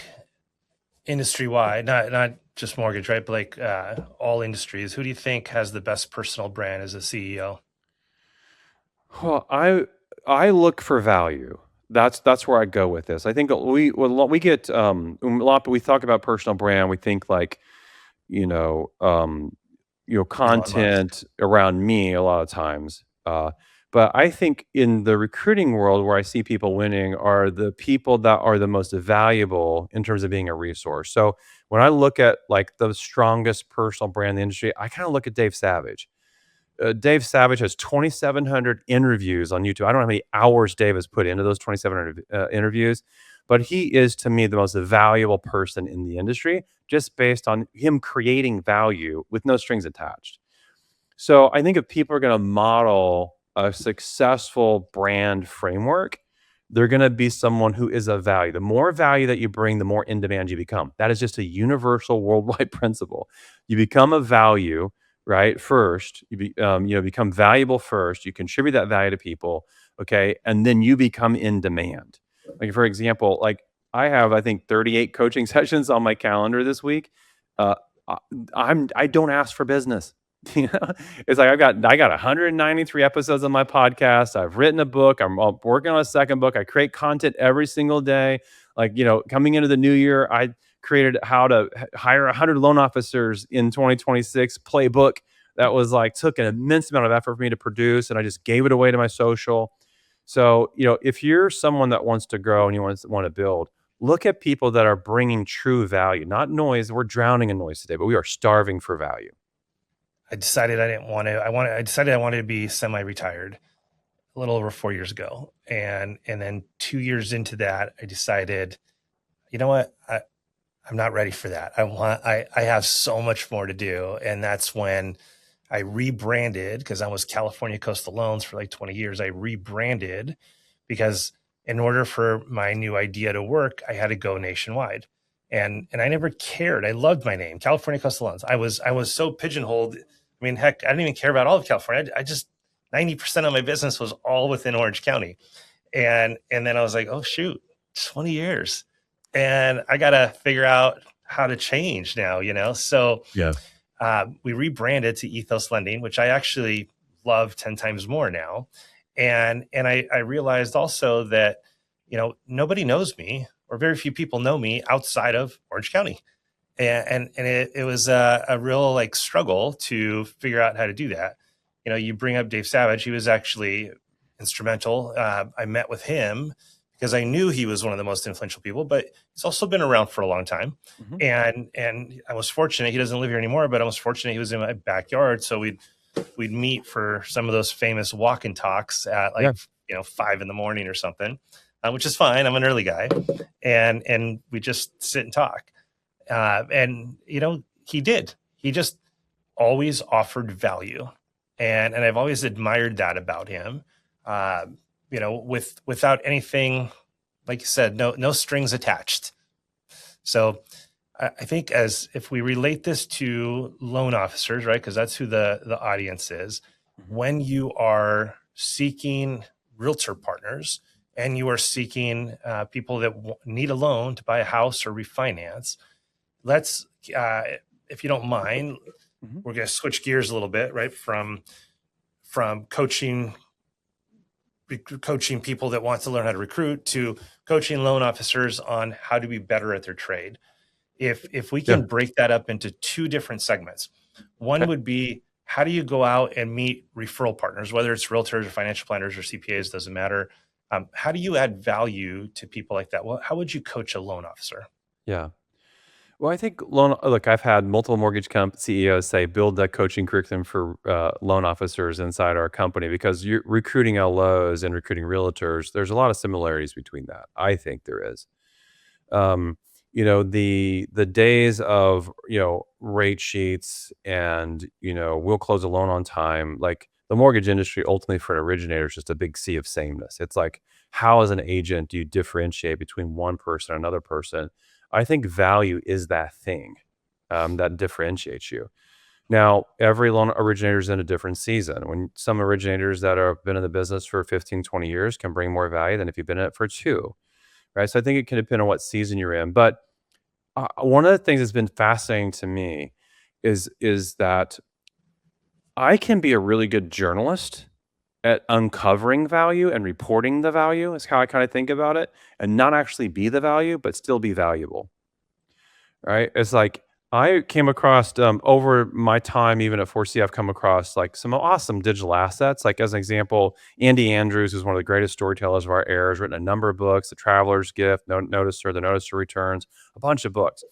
industry wide, not just mortgage, right? But like all industries, who do you think has the best personal brand as a CEO? Well, I look for value. That's where I go with this. I think we get a lot. We talk about personal brand. We think like you know um, Elon Musk. content around me a lot of times. But I think in the recruiting world, where I see people winning are the people that are the most valuable in terms of being a resource. So when I look at like the strongest personal brand in the industry, I kind of look at Dave Savage. Dave Savage has 2,700 interviews on YouTube. I don't know how many hours Dave has put into those 2,700 interviews, but he is to me the most valuable person in the industry just based on him creating value with no strings attached. So I think if people are going to model a successful brand framework, they're going to be someone who is of value. The more value that you bring, the more in demand you become. That is just a universal worldwide principle. You become a value, right? First, become valuable first. You contribute that value to people, okay, and then you become in demand. Like for example, like I have, I think 38 coaching sessions on my calendar this week. Uh, I- I don't ask for business. You know, it's like I got 193 episodes on my podcast. I've written a book. I'm working on a second book. I create content every single day. Like, coming into the new year, I created how to hire 100 loan officers in 2026 playbook that was like took an immense amount of effort for me to produce, and I just gave it away to my social. So, if you're someone that wants to grow and you want to build, look at people that are bringing true value, not noise. We're drowning in noise today, but we are starving for value. I decided I didn't want to. I decided I wanted to be semi-retired a little over 4 years ago, and then 2 years into that, I decided, you know what, I'm not ready for that. I have so much more to do, and that's when I rebranded because I was California Coastal Loans for like 20 years. I rebranded because in order for my new idea to work, I had to go nationwide. And I never cared. I loved my name, California Coastal Loans. I was so pigeonholed. I mean, heck, I didn't even care about all of California. I just 90% of my business was all within Orange County. And then I was like, oh shoot, 20 years. And I gotta figure out how to change now. So Yeah. we rebranded to Ethos Lending, which I actually love 10 times more now. And I realized also that, nobody knows me, or very few people know me outside of Orange County. And it was a real like struggle to figure out how to do that. You bring up Dave Savage. He was actually instrumental. I met with him because I knew he was one of the most influential people, but he's also been around for a long time. Mhm. And I was fortunate. He doesn't live here anymore, but I was fortunate he was in my backyard. So we'd meet for some of those famous walk and talks at Yeah. like 5 in the morning or something, which is fine. I'm an early guy, and we just sit and talk. And he did. He just always offered value, and I've always admired that about him. Uh, without anything, like you said, no strings attached. So I think as if we relate this to loan officers, right? Because that's who the audience is. Mhm. When you are seeking realtor partners and you are seeking people that need a loan to buy a house or refinance, let's, if you don't mind, Mhm. we're going to switch gears a little bit, right? From coaching people that want to learn how to recruit to coaching loan officers on how to be better at their trade. If we Yeah. can break that up into two different segments, one Okay. would be, how do you go out and meet referral partners, whether it's realtors or financial planners or CPAs, doesn't matter. How do you add value to people like that? Well, how would you coach a loan officer? Yeah. Well, I think look, I've had multiple mortgage CEOs say build that coaching curriculum for loan officers inside our company because you're recruiting LOs and recruiting realtors. There's a lot of similarities between that. I think there is. Um, the days of rate sheets and we'll close a loan on time. Like the mortgage industry, ultimately for an originator, is just a big sea of sameness. It's like how as an agent do you differentiate between one person and another person? I think value is that thing that differentiates you. Now, every loan originator is in a different season. When some originators that have been in the business for 15, 20 years can bring more value than if you've been in it for two, right? So I think it can depend on what season you're in. But one of the things that's been fascinating to me is that I can be a really good journalist, at uncovering value and reporting the value is how I kind of think about it, and not actually be the value, but still be valuable. Right? It's like I came across over my time, even at 4C, I've come across like some awesome digital assets. Like as an example, Andy Andrews is one of the greatest storytellers of our era. Has written a number of books: The Traveler's Gift, Noticer, The Noticer Returns, a bunch of books.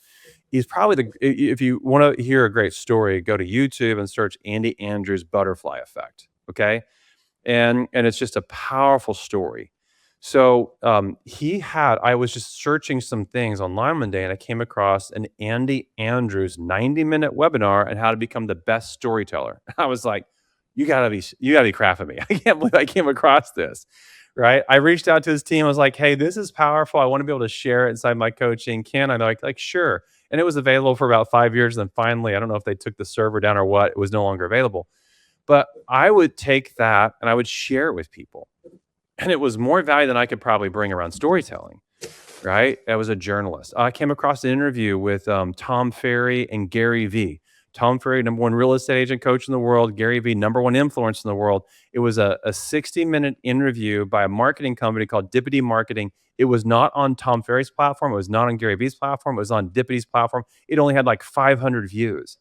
He's probably if you want to hear a great story, go to YouTube and search Andy Andrews Butterfly Effect. Okay, and it's just a powerful story. So I was just searching some things online one day, and I came across an Andy Andrews 90-minute webinar on how to become the best storyteller. I was like, you gotta be crapping me. I can't believe I came across this. Right. I reached out to his team. I was like, hey, this is powerful. I want to be able to share it inside my coaching. Can I? They're like, sure. And it was available for about 5 years. And then finally, I don't know if they took the server down or what, it was no longer available. But I would take that and I would share it with people. And it was more value than I could probably bring around storytelling, right? I was a journalist. I came across an interview with Tom Ferry and Gary Vee. Tom Ferry, number one real estate agent coach in the world. Gary Vee, number one influence in the world. It was a 60-minute interview by a marketing company called Dippity Marketing. It was not on Tom Ferry's platform. It was not on Gary Vee's platform. It was on Dippity's platform. It only had like 500 views.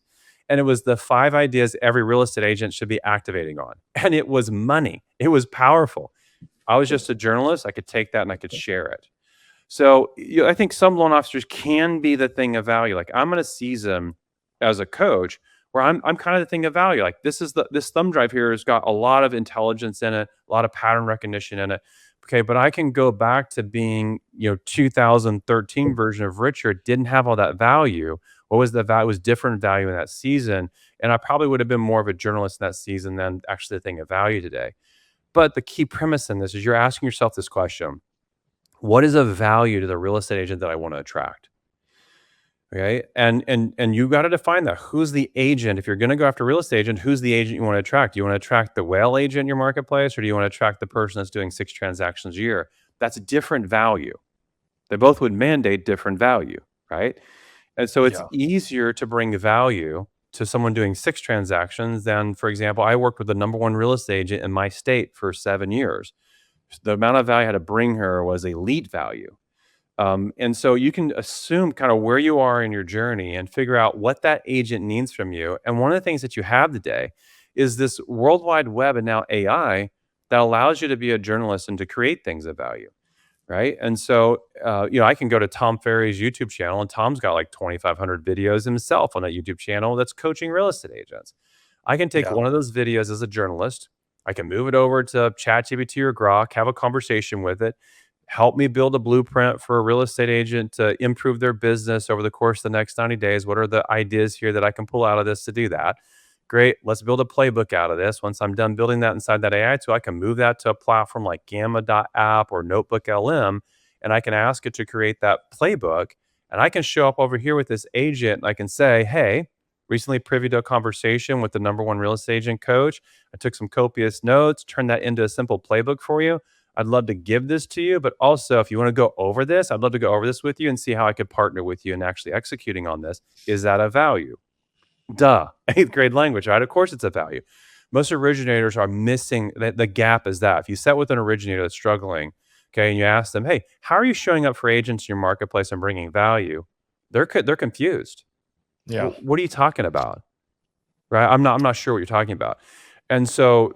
And it was the 5 ideas every real estate agent should be activating on. And it was money. It was powerful. I was just a journalist. I could take that and I could share it. So I think some loan officers can be the thing of value. Like I'm going to season as a coach where I'm kind of the thing of value. Like this thumb drive here has got a lot of intelligence in it, a lot of pattern recognition in it. Okay, but I can go back to being 2013 version of Richard, didn't have all that value. What was the value? It was different value in that season, and I probably would have been more of a journalist in that season than actually the thing of value today. But the key premise in this is you're asking yourself this question: what is of value to the real estate agent that I want to attract? Okay. And you got to define that. Who's the agent? If you're going to go after a real estate agent, who's the agent you want to attract? Do you want to attract the whale agent in your marketplace, or do you want to attract the person that's doing 6 transactions a year? That's a different value. They both would mandate different value, right? And so it's easier to bring value to someone doing 6 transactions than, for example, I worked with the number one real estate agent in my state for 7 years. The amount of value I had to bring her was elite value. And so you can assume kind of where you are in your journey and figure out what that agent needs from you. And one of the things that you have today is this World Wide Web and now AI that allows you to be a journalist and to create things of value. Right. And so, I can go to Tom Ferry's YouTube channel, and Tom's got like 2,500 videos himself on that YouTube channel that's coaching real estate agents. I can take one of those videos as a journalist. I can move it over to ChatGPT or Grok, have a conversation with it, help me build a blueprint for a real estate agent to improve their business over the course of the next 90 days. What are the ideas here that I can pull out of this to do that? Great. Let's build a playbook out of this. Once I'm done building that inside that AI tool, I can move that to a platform like Gamma.app or Notebook LM, and I can ask it to create that playbook. And I can show up over here with this agent, and I can say, hey, recently privy to a conversation with the number one real estate agent coach. I took some copious notes, turned that into a simple playbook for you. I'd love to give this to you, but also if you want to go over this, I'd love to go over this with you and see how I could partner with you in actually executing on this. Is that a value? Duh. 8th grade language, right? Of course it's a value. Most originators are missing the gap is that. If you set with an originator that's struggling, okay, and you ask them, hey, how are you showing up for agents in your marketplace and bringing value? They're confused. Yeah. What are you talking about? Right? I'm not sure what you're talking about. And so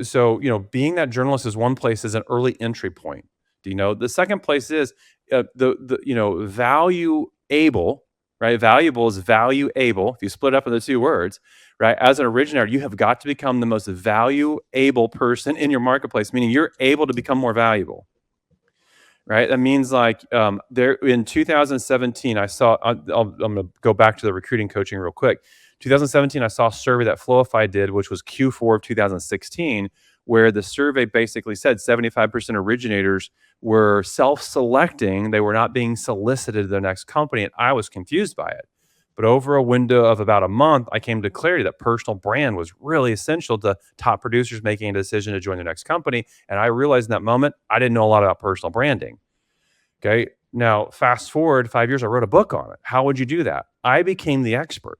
being that journalist is one place, is an early entry point. The second place is the value able, right? Valuable is value able. If you split up into 2 words, right? As an originator, you have got to become the most value able person in your marketplace, meaning you're able to become more valuable. Right. That means like there in 2017, I saw, I'm going to go back to the recruiting coaching real quick. 2017, I saw a survey that Flowify did, which was Q4 of 2016, where the survey basically said 75% originators were self-selecting. They were not being solicited to their next company. And I was confused by it. But over a window of about a month, I came to clarity that personal brand was really essential to top producers making a decision to join their next company. And I realized in that moment, I didn't know a lot about personal branding. Okay. Now, fast forward 5 years, I wrote a book on it. How would you do that? I became the expert.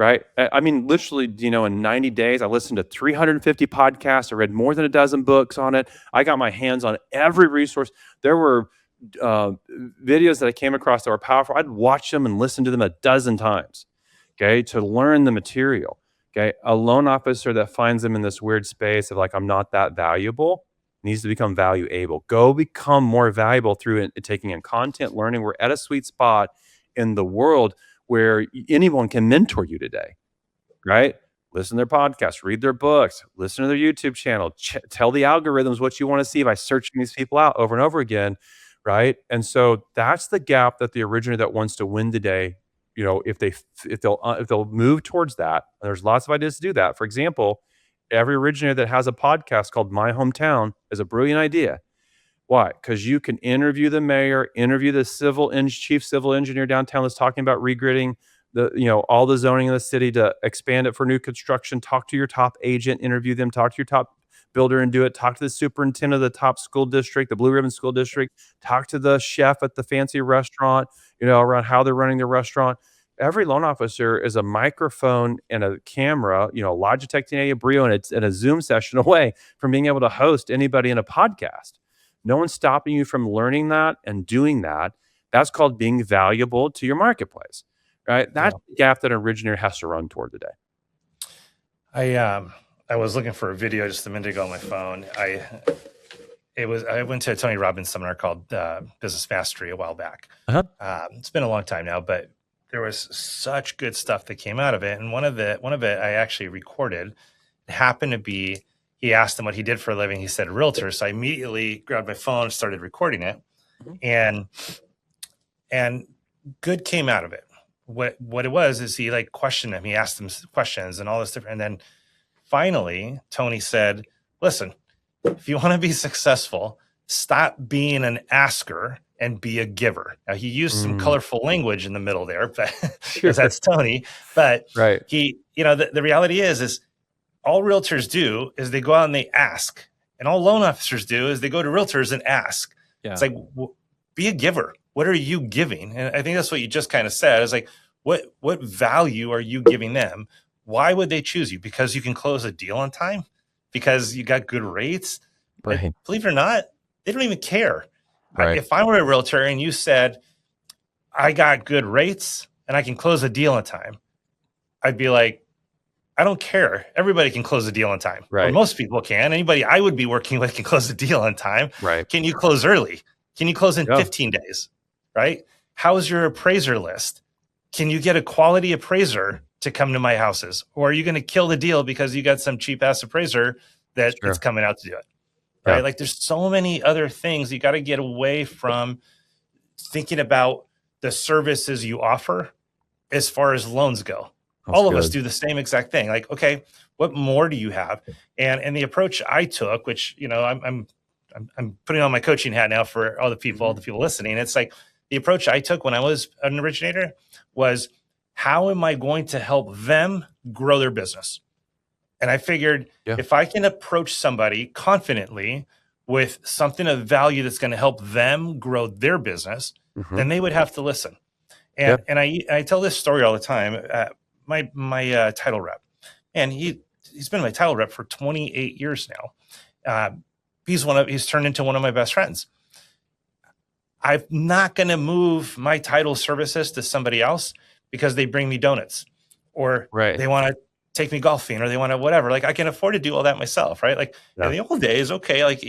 right? I mean, literally, in 90 days, I listened to 350 podcasts. I read more than a dozen books on it. I got my hands on every resource. There were videos that I came across that were powerful. I'd watch them and listen to them a dozen times, okay, to learn the material. Okay, a loan officer that finds them in this weird space of like, I'm not that valuable, needs to become value able. Go become more valuable through taking in content, learning. We're at a sweet spot in the world where anyone can mentor you today, right? Listen to their podcasts, read their books, listen to their YouTube channel, tell the algorithms what you want to see by searching these people out over and over again, right? And so that's the gap that the originator that wants to win today, if they'll move towards that. There's lots of ideas to do that. For example, every originator that has a podcast called My Hometown is a brilliant idea. Why? Because you can interview the mayor, interview the chief civil engineer downtown that's talking about regridding all the zoning in the city to expand it for new construction. Talk to your top agent, interview them, talk to your top builder and do it. Talk to the superintendent of the top school district, the Blue Ribbon School District. Talk to the chef at the fancy restaurant, around how they're running their restaurant. Every loan officer is a microphone and a camera, Logitech 1080 Brio, and a Zoom session away from being able to host anybody in a podcast. No one's stopping you from learning that and doing that. That's called being valuable to your marketplace, right? That's the gap that an originator has to run toward today. I was looking for a video just a minute ago on my phone. I went to a Tony Robbins seminar called Business Mastery a while back. It's been a long time now, but there was such good stuff that came out of it. And one of it I actually recorded. It happened to be, he asked him what he did for a living. He said realtor. So I immediately grabbed my phone and started recording it. And good came out of it. What it was is he questioned him. He asked him questions and all this different. And then finally, Tony said, listen, if you want to be successful, stop being an asker and be a giver. Now, he used some colorful language in the middle there, but because that's Tony. But right. He, the reality is all realtors do is they go out and they ask. And all loan officers do is they go to realtors and ask. Yeah. It's like, be a giver. What are you giving? And I think that's what you just kind of said. Is like, what value are you giving them? Why would they choose you? Because you can close a deal on time? Because you got good rates? Right. Believe it or not, they don't even care. Right. If I were a realtor and you said, I got good rates and I can close a deal on time, I'd be like, I don't care. Everybody can close a deal on time. Right. Or most people can. Anybody I would be working with can close a deal on time. Right. Can you close early? Can you close in 15 days? Right? How's your appraiser list? Can you get a quality appraiser to come to my houses? Or are you going to kill the deal because you got some cheap ass appraiser that is coming out to do it? Right? Yeah. Like there's so many other things. You got to get away from thinking about the services you offer as far as loans go. All of us do the same exact thing. Like, okay, what more do you have? And the approach I took, which, I'm putting on my coaching hat now for all the people listening. It's like the approach I took when I was an originator was, how am I going to help them grow their business? And I figured if I can approach somebody confidently with something of value that's going to help them grow their business, then they would have to listen. And I tell this story all the time. My title rep, and he's been my title rep for 28 years now. He's turned into one of my best friends. I'm not going to move my title services to somebody else because they bring me donuts or they want to take me golfing or they want to whatever. Like I can afford to do all that myself, right? Like in the old days, okay, like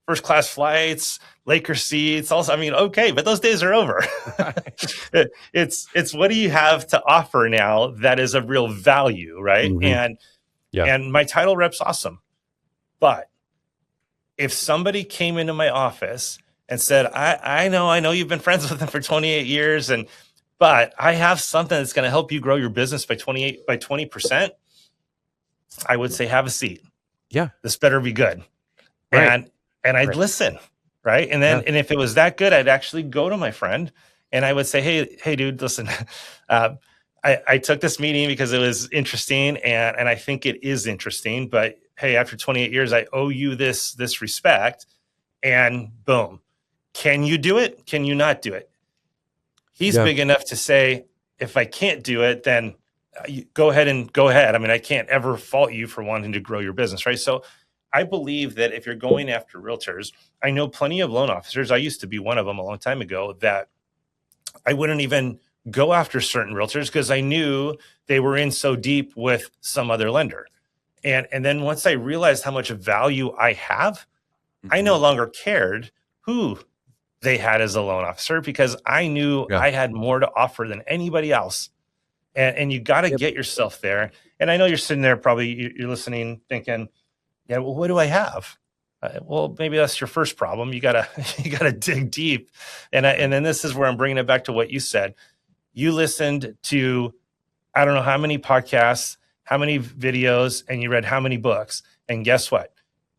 first class flights, Laker seats, also, okay, but those days are over. It's what do you have to offer now that is of real value, right? And my title rep's awesome. But if somebody came into my office and said, I know you've been friends with them for 28 years, but I have something that's going to help you grow your business by 20%, I would say, have a seat. Yeah. This better be good. Right. And I'd listen. Right. And then, and if it was that good, I'd actually go to my friend and I would say, Hey dude, listen, I took this meeting because it was interesting and I think it is interesting, but hey, after 28 years, I owe you this respect, and boom. Can you do it? Can you not do it? He's big enough to say, if I can't do it, then go ahead. I mean, I can't ever fault you for wanting to grow your business, right? So I believe that if you're going after realtors, I know plenty of loan officers. I used to be one of them a long time ago, that I wouldn't even go after certain realtors because I knew they were in so deep with some other lender. And then once I realized how much value I have, I no longer cared who they had as a loan officer, because I knew I had more to offer than anybody else. And you got to get yourself there. And I know you're sitting there, probably you're listening thinking, yeah, well, what do I have? Well, maybe that's your first problem. You gotta dig deep. And then this is where I'm bringing it back to what you said. You listened to, I don't know how many podcasts, how many videos, and you read how many books. And guess what?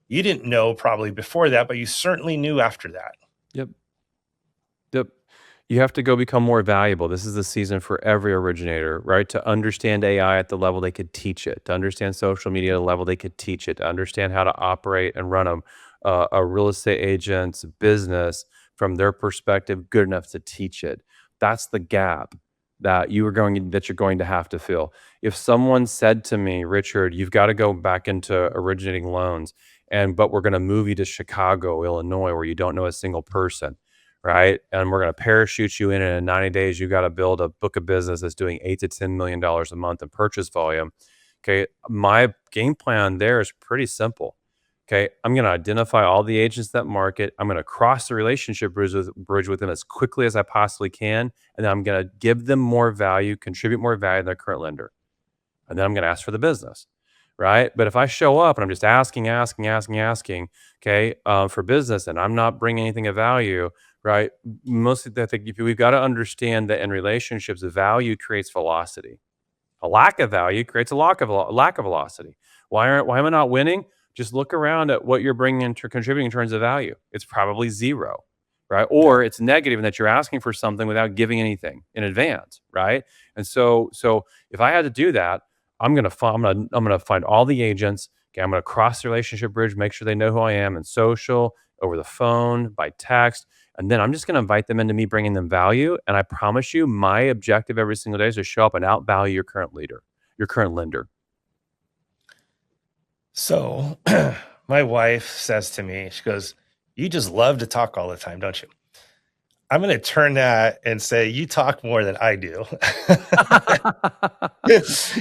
You didn't know probably before that, but you certainly knew after that. Yep. You have to go become more valuable. This is the season for every originator, right? To understand AI at the level they could teach it, to understand social media at the level they could teach it, to understand how to operate and run a real estate agent's business from their perspective, good enough to teach it. That's the gap that you're going to have to fill. If someone said to me, Richard, you've got to go back into originating loans, but we're going to move you to Chicago, Illinois, where you don't know a single person, right? And we're going to parachute you in 90 days, you got to build a book of business that's doing $8 to $10 million a month in purchase volume. Okay. My game plan there is pretty simple. Okay. I'm going to identify all the agents that market. I'm going to cross the relationship bridge with them as quickly as I possibly can. And then I'm going to give them more value, contribute more value than their current lender. And then I'm going to ask for the business. Right. But if I show up and I'm just asking, okay, for business, and I'm not bringing anything of value, right? Mostly, I think we've got to understand that in relationships, value creates velocity. A lack of value creates a lack of velocity. Why am I not winning? Just look around at what you're bringing and contributing in terms of value. It's probably zero, right? Or it's negative in that you're asking for something without giving anything in advance, right? And so if I had to do that, I'm gonna find all the agents. Okay, I'm gonna cross the relationship bridge, make sure they know who I am in social, over the phone, by text, and then I'm just gonna invite them into me bringing them value. And I promise you, my objective every single day is to show up and outvalue your current lender. So my wife says to me, she goes, "You just love to talk all the time, don't you?" I'm going to turn that and say, you talk more than I do.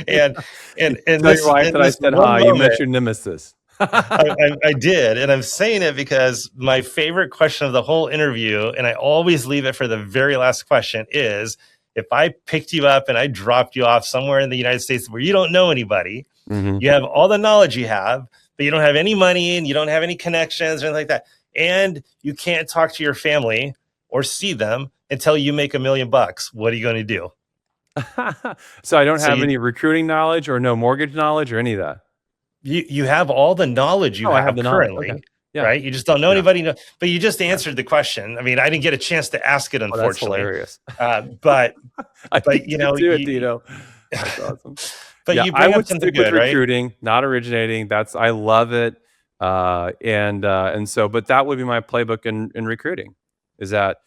and tell your wife that I said hi. You met your nemesis. I did. And I'm saying it because my favorite question of the whole interview, and I always leave it for the very last question, is if I picked you up and I dropped you off somewhere in the United States where you don't know anybody, you have all the knowledge you have, but you don't have any money and you don't have any connections or anything like that, and you can't talk to your family or see them until you make $1 million, what are you going to do? So I don't have any recruiting knowledge or no mortgage knowledge or any of that. You have all the knowledge you have currently, okay. Right? You just don't know anybody. But you just answered the question. I mean, I didn't get a chance to ask it, unfortunately. That's hilarious. But you know, Dino. That's awesome. But yeah, you bring I would up something stick with good, recruiting, right? not originating. I love it. And so, but that would be my playbook in recruiting. Is that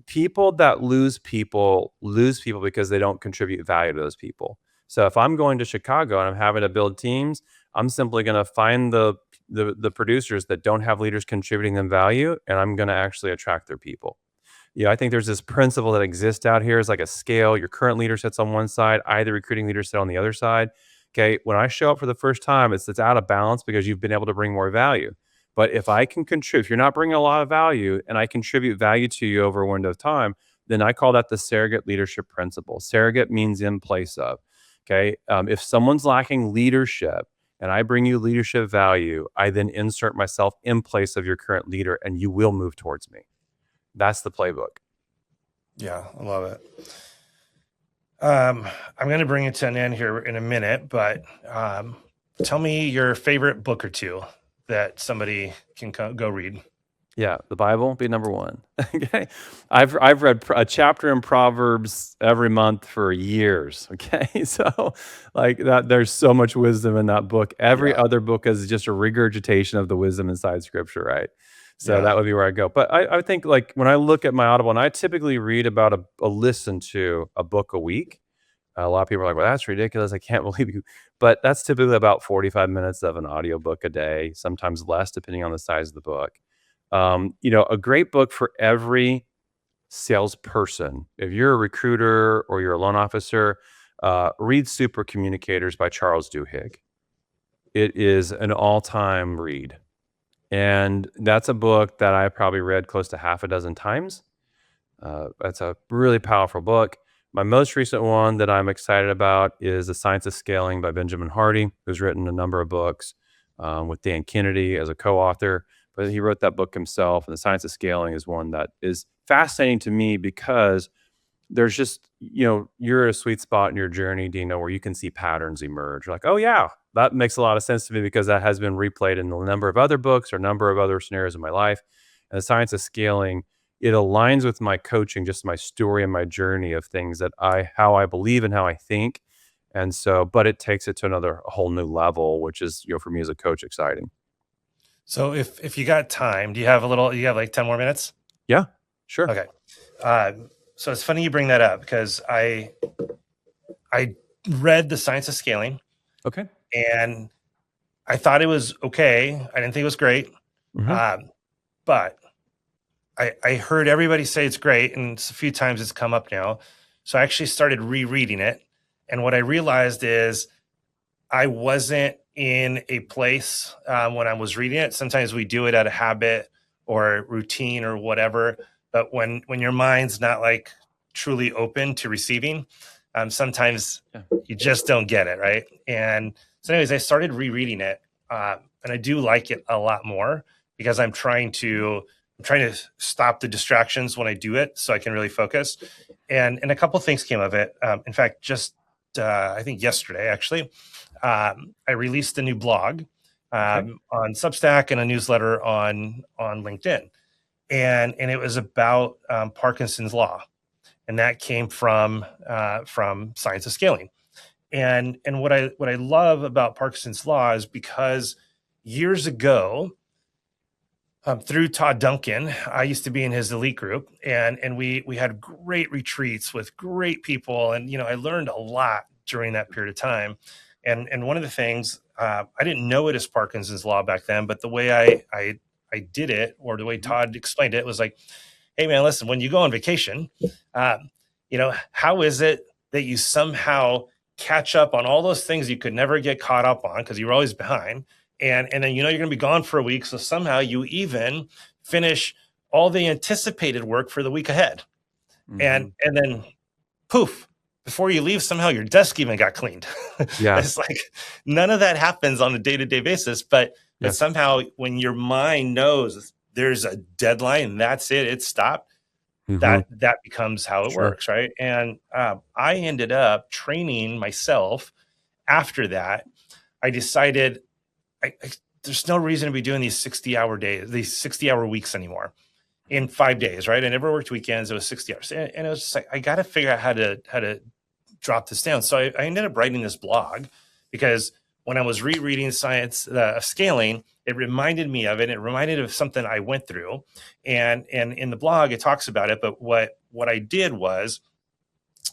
people that lose people because they don't contribute value to those people. So if I'm going to Chicago and I'm having to build teams, I'm simply going to find the producers that don't have leaders contributing them value, and I'm going to actually attract their people. I think there's this principle that exists out here. It's like a scale. Your current leader sits on one side, the recruiting leader sit on the other side. Okay, when I show up for the first time, it's out of balance because you've been able to bring more value. But if I can contribute, if you're not bringing a lot of value and I contribute value to you over a window of time, then I call that the surrogate leadership principle. Surrogate means in place of. Okay. If someone's lacking leadership and I bring you leadership value, I then insert myself in place of your current leader and you will move towards me. That's the playbook. Yeah, I love it. I'm going to bring it to an end here in a minute, but tell me your favorite book or two that somebody can go read. Yeah, the Bible be number one. Okay, I've read a chapter in Proverbs every month for years. Okay, so like that, there's so much wisdom in that book. Every other book is just a regurgitation of the wisdom inside Scripture, right? So that would be where I go. But I think like when I look at my Audible, and I typically read about listen to a book a week. A lot of people are like, well, that's ridiculous. I can't believe you. But that's typically about 45 minutes of an audiobook a day, sometimes less, depending on the size of the book. A great book for every salesperson. If you're a recruiter or you're a loan officer, read Super Communicators by Charles Duhigg. It is an all-time read. And that's a book that I probably read close to half a dozen times. That's a really powerful book. My most recent one that I'm excited about is The Science of Scaling by Benjamin Hardy, who's written a number of books with Dan Kennedy as a co-author. But he wrote that book himself. And The Science of Scaling is one that is fascinating to me because there's just, you're at a sweet spot in your journey, Dino, where you can see patterns emerge. You're like, oh, yeah, that makes a lot of sense to me because that has been replayed in a number of other books or a number of other scenarios in my life. And The Science of Scaling, it aligns with my coaching, just my story and my journey of things that how I believe and how I think. And so, but it takes it to a whole new level, which is, for me as a coach, exciting. So if you got time, you have like 10 more minutes? Yeah, sure. Okay. So it's funny you bring that up because I read The Science of Scaling. Okay. And I thought it was okay. I didn't think it was great. Mm-hmm. But I heard everybody say it's great, and a few times it's come up now. So I actually started rereading it. And what I realized is I wasn't in a place when I was reading it. Sometimes we do it out of habit or routine or whatever. But when your mind's not like truly open to receiving, sometimes you just don't get it, right? And so anyways, I started rereading it. And I do like it a lot more because I'm trying to stop the distractions when I do it so I can really focus. And a couple of things came of it. In fact, just I think yesterday, actually, I released a new blog on Substack and a newsletter on LinkedIn. And it was about Parkinson's law. And that came from Science of Scaling. And what I love about Parkinson's law is because years ago, through Todd Duncan, I used to be in his elite group, and we had great retreats with great people, and I learned a lot during that period of time. And one of the things I didn't know it as Parkinson's law back then, but the way I did it, or the way Todd explained it, was like, hey man, listen, when you go on vacation, how is it that you somehow catch up on all those things you could never get caught up on because you were always behind? And then you're going to be gone for a week. So somehow you even finish all the anticipated work for the week ahead. Mm-hmm. And then poof, before you leave, somehow your desk even got cleaned. Yeah. It's like none of that happens on a day-to-day basis, but somehow when your mind knows there's a deadline and that's it, it's stopped, that becomes how it works, right? And I ended up training myself after that. I decided there's no reason to be doing these 60-hour days, these 60-hour weeks anymore in 5 days, right? I never worked weekends. It was 60 hours. And it was just like, I got to figure out how to drop this down. So I ended up writing this blog because when I was rereading Science of Scaling, it reminded me of it. It reminded me of something I went through. And in the blog, it talks about it. But what I did was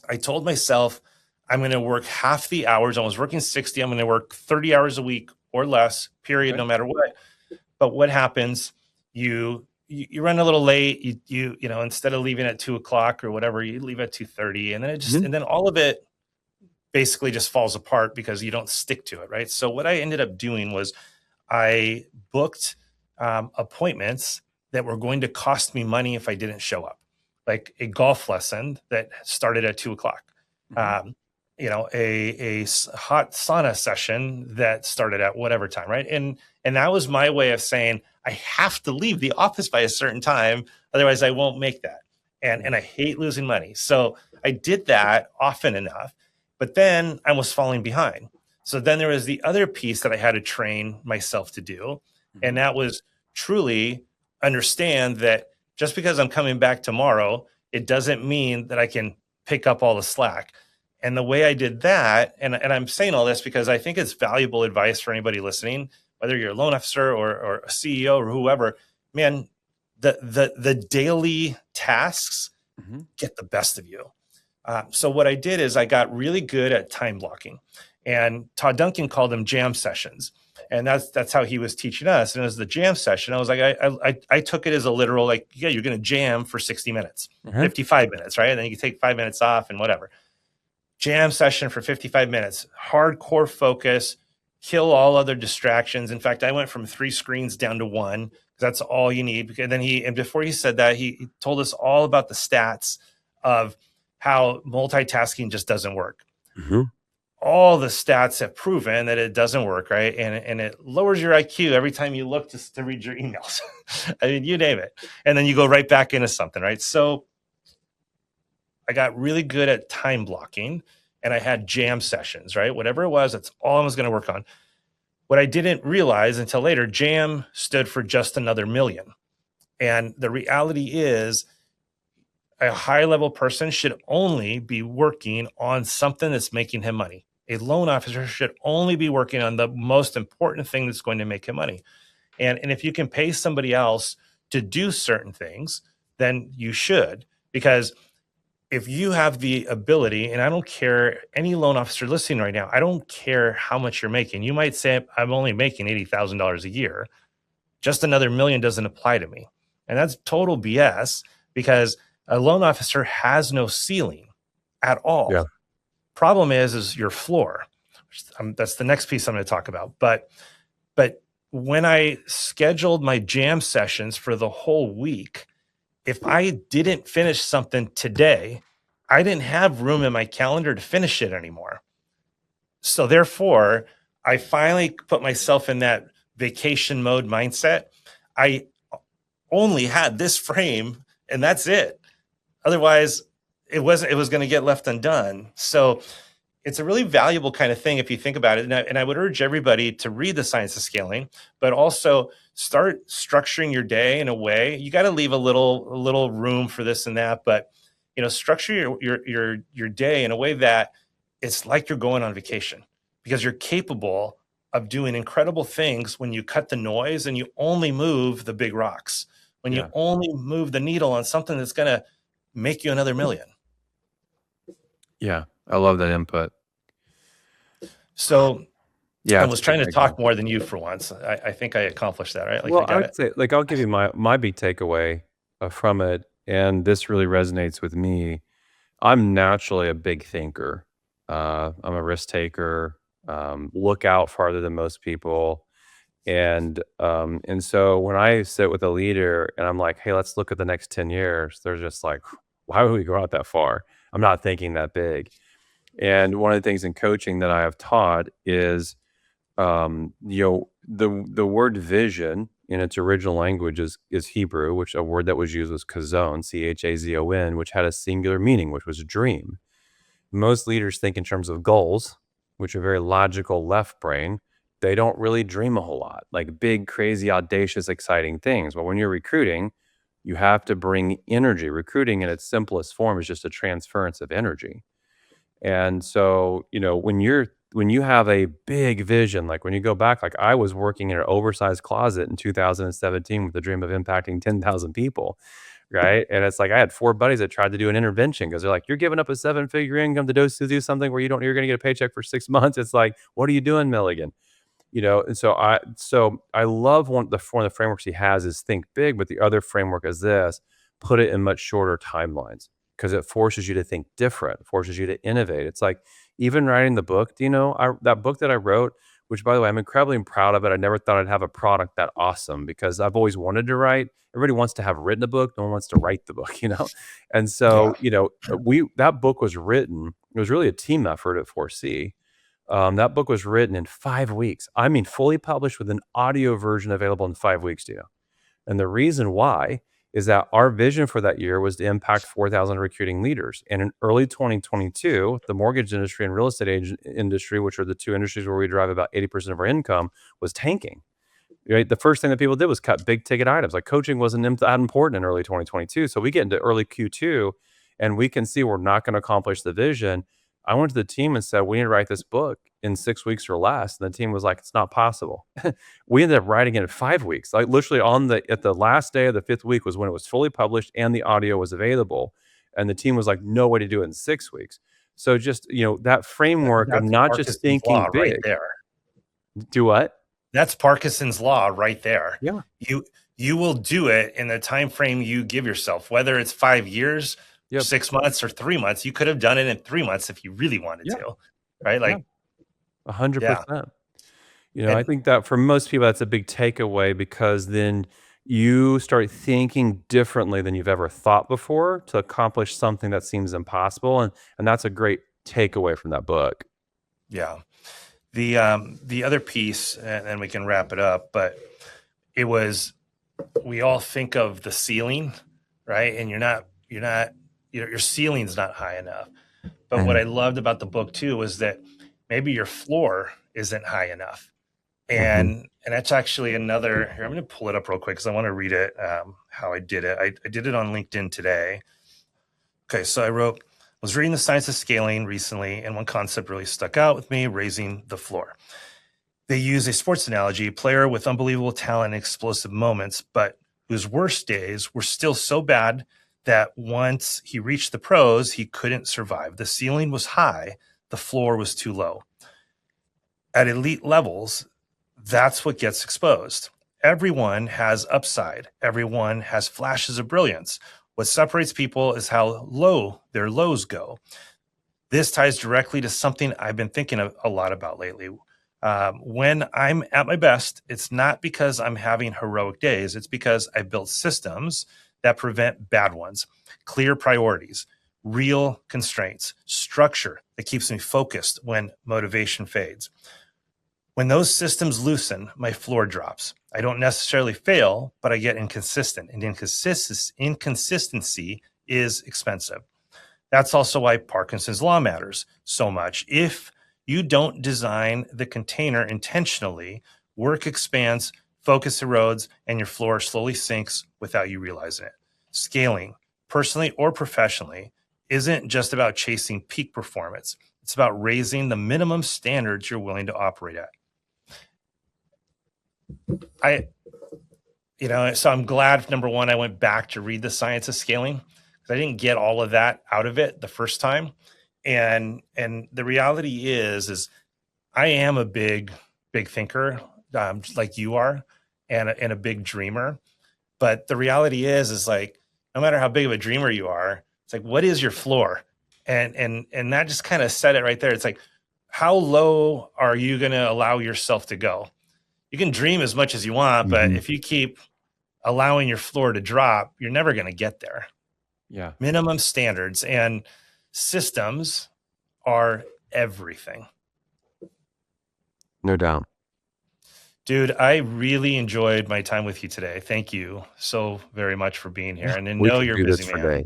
I told myself, I'm going to work half the hours. I was working 60. I'm going to work 30 hours a week or less, period, no matter what. But what happens, you run a little late, you instead of leaving at 2:00 or whatever, you leave at 2:30, and then it just and then all of it basically just falls apart because you don't stick to it, right? So what I ended up doing was I booked appointments that were going to cost me money if I didn't show up, like a golf lesson that started at 2:00. A hot sauna session that started at whatever time, right? And that was my way of saying, I have to leave the office by a certain time, otherwise I won't make that. And I hate losing money. So I did that often enough, but then I was falling behind. So then there was the other piece that I had to train myself to do. And that was truly understand that just because I'm coming back tomorrow, it doesn't mean that I can pick up all the slack. And the way I did that, and I'm saying all this because I think it's valuable advice for anybody listening, whether you're a loan officer or a CEO or whoever, man, the daily tasks get the best of you. So what I did is I got really good at time blocking, and Todd Duncan called them jam sessions. And that's how he was teaching us. And as the jam session, I was like, I took it as a literal, like, yeah, you're going to jam for 60 minutes, 55 minutes, right? And then you can take 5 minutes off and whatever. Jam session for 55 minutes, hardcore focus, kill all other distractions. In fact, I went from 3 screens down to 1. That's all you need. And then before he said that, he told us all about the stats of how multitasking just doesn't work. Mm-hmm. All the stats have proven that it doesn't work, right? And it lowers your IQ every time you look to read your emails. I mean, you name it. And then you go right back into something, right? So I got really good at time blocking, and I had jam sessions, right? Whatever it was, that's all I was going to work on. What I didn't realize until later, jam stood for just another million. And the reality is, a high-level person should only be working on something that's making him money. A loan officer should only be working on the most important thing that's going to make him money. And if you can pay somebody else to do certain things, then you should. Because if you have the ability, and I don't care, any loan officer listening right now, I don't care how much you're making. You might say, I'm only making $80,000 a year. Just another million doesn't apply to me. And that's total BS, because a loan officer has no ceiling at all. Yeah. Problem is your floor. That's the next piece I'm going to talk about. But when I scheduled my jam sessions for the whole week, if I didn't finish something today, I didn't have room in my calendar to finish it anymore. So therefore, I finally put myself in that vacation mode mindset. I only had this frame, and that's it. Otherwise, it was going to get left undone. So it's a really valuable kind of thing if you think about it. And I would urge everybody to read The Science of Scaling, but also start structuring your day in a way. You got to leave a little room for this and that, but structure your day in a way that it's like you're going on vacation, because you're capable of doing incredible things when you cut the noise and you only move the big rocks. When you only move the needle on something that's going to make you another million. Yeah, I love that input. So yeah, I was trying to talk more than you for once. I think I accomplished that, right? Well, I would say, like, I'll give you my big takeaway from it, and this really resonates with me. I'm naturally a big thinker. I'm a risk taker. Look out farther than most people. And so when I sit with a leader and I'm like, hey, let's look at the next 10 years, they're just like, why would we go out that far? I'm not thinking that big. And one of the things in coaching that I have taught is, the word vision in its original language is Hebrew, which a word that was used was chazon, Chazon, which had a singular meaning, which was dream. Most leaders think in terms of goals, which are very logical left brain. They don't really dream a whole lot, like big, crazy, audacious, exciting things. But when you're recruiting, you have to bring energy. Recruiting in its simplest form is just a transference of energy. And so, when you have a big vision, like when you go back, like I was working in an oversized closet in 2017 with the dream of impacting 10,000 people. Right. And it's like, I had 4 buddies that tried to do an intervention because they're like, you're giving up a 7-figure income to do something where you're going to get a paycheck for 6 months. It's like, what are you doing, Milligan? And so I love one of the frameworks he has is think big, but the other framework is this: put it in much shorter timelines, because it forces you to think different, forces you to innovate. It's like even writing the book, that book that I wrote, which by the way, I'm incredibly proud of it. I never thought I'd have a product that awesome, because I've always wanted to write. Everybody wants to have written a book. No one wants to write the book, And so, that book was written. It was really a team effort at 4C. That book was written in 5 weeks. I mean, fully published with an audio version available in 5 weeks, And the reason why is that our vision for that year was to impact 4,000 recruiting leaders. And in early 2022, the mortgage industry and real estate industry, which are the 2 industries where we drive about 80% of our income, was tanking. Right? The first thing that people did was cut big ticket items. Like coaching wasn't that important in early 2022. So we get into early Q2 and we can see we're not going to accomplish the vision. I went to the team and said, we need to write this book in 6 weeks or less. And the team was like, it's not possible. We ended up writing it in 5 weeks. Like literally at the last day of the 5th week was when it was fully published and the audio was available. And the team was like, no way to do it in 6 weeks. So just, that framework of That's not just Parkinson's law thinking right big. there. Do what? That's Parkinson's law right there. Yeah. You will do it in the time frame you give yourself, whether it's 5 years, Yep. 6 months, or 3 months. You could have done it in 3 months if you really wanted to, right? Like, 100%. I And think that for most people, that's a big takeaway, because then you start thinking differently than you've ever thought before to accomplish something that seems impossible. And that's a great takeaway from that book. yeah. The other piece, and then we can wrap it up, but it was, we all think of the ceiling, right? And your ceiling's not high enough. But what I loved about the book too was that maybe your floor isn't high enough. And that's actually another, here, I'm going to pull it up real quick because I want to read it, how I did it. I did it on LinkedIn today. Okay, so I was reading The Science of Scaling recently, and one concept really stuck out with me: raising the floor. They use a sports analogy: a player with unbelievable talent and explosive moments, but whose worst days were still so bad that once he reached the pros, he couldn't survive. The ceiling was high, the floor was too low. At elite levels, that's what gets exposed. Everyone has upside. Everyone has flashes of brilliance. What separates people is how low their lows go. This ties directly to something I've been thinking a lot about lately. When I'm at my best, it's not because I'm having heroic days. It's because I've built systems that prevent bad ones, clear priorities, real constraints, structure that keeps me focused when motivation fades. When those systems loosen, my floor drops. I don't necessarily fail, but I get inconsistent, and inconsistency is expensive. That's also why Parkinson's law matters so much. If you don't design the container intentionally, work expands, focus erodes, and your floor slowly sinks without you realizing it. Scaling, personally or professionally, isn't just about chasing peak performance. It's about raising the minimum standards you're willing to operate at. So I'm glad, number one, I went back to read The Science of Scaling, because I didn't get all of that out of it the first time. And the reality is I am a big thinker, like you are, and a big dreamer. But the reality is like, no matter how big of a dreamer you are, it's like, what is your floor? And that just kind of said it right there. It's like, how low are you going to allow yourself to go? You can dream as much as you want, but if you keep allowing your floor to drop, you're never going to get there. Yeah. Minimum standards and systems are everything. No doubt. Dude, I really enjoyed my time with you today. Thank you so very much for being here. And I know you're a busy man.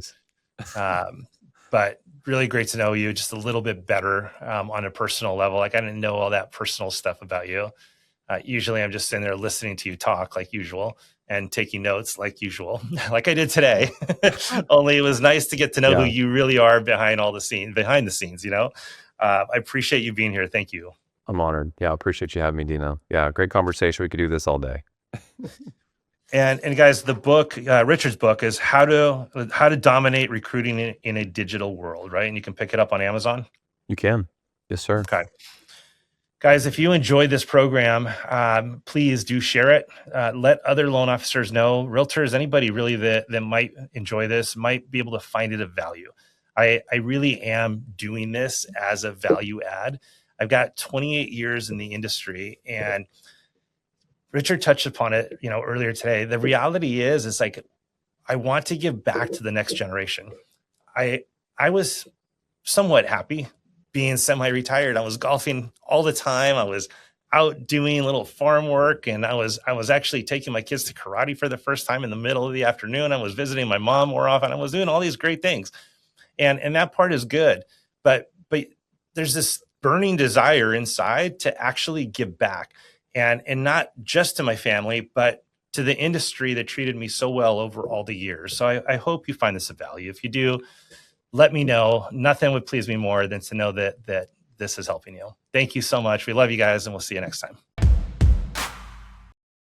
But really great to know you just a little bit better on a personal level. Like, I didn't know all that personal stuff about you. Usually I'm just sitting there listening to you talk like usual and taking notes like usual, like I did today. Only it was nice to get to know who you really are behind the scenes, I appreciate you being here. Thank you. I'm honored. Yeah, I appreciate you having me, Dino. Yeah, great conversation. We could do this all day. And guys, the book, Richard's book, is how to dominate recruiting in a digital world, right? And you can pick it up on Amazon. You can. Yes, sir. Okay. Guys, if you enjoyed this program, please do share it. Let other loan officers know, realtors, anybody really that might enjoy this, might be able to find it of value. I really am doing this as a value add. I've got 28 years in the industry, and Richard touched upon it, earlier today. The reality is like, I want to give back to the next generation. I was somewhat happy being semi-retired. I was golfing all the time. I was out doing little farm work, and I was actually taking my kids to karate for the first time in the middle of the afternoon. I was visiting my mom more often. I was doing all these great things. And that part is good. But there's this burning desire inside to actually give back, and not just to my family, but to the industry that treated me so well over all the years. So I hope you find this of value. If you do, let me know. Nothing would please me more than to know that this is helping you. Thank you so much. We love you guys, and we'll see you next time.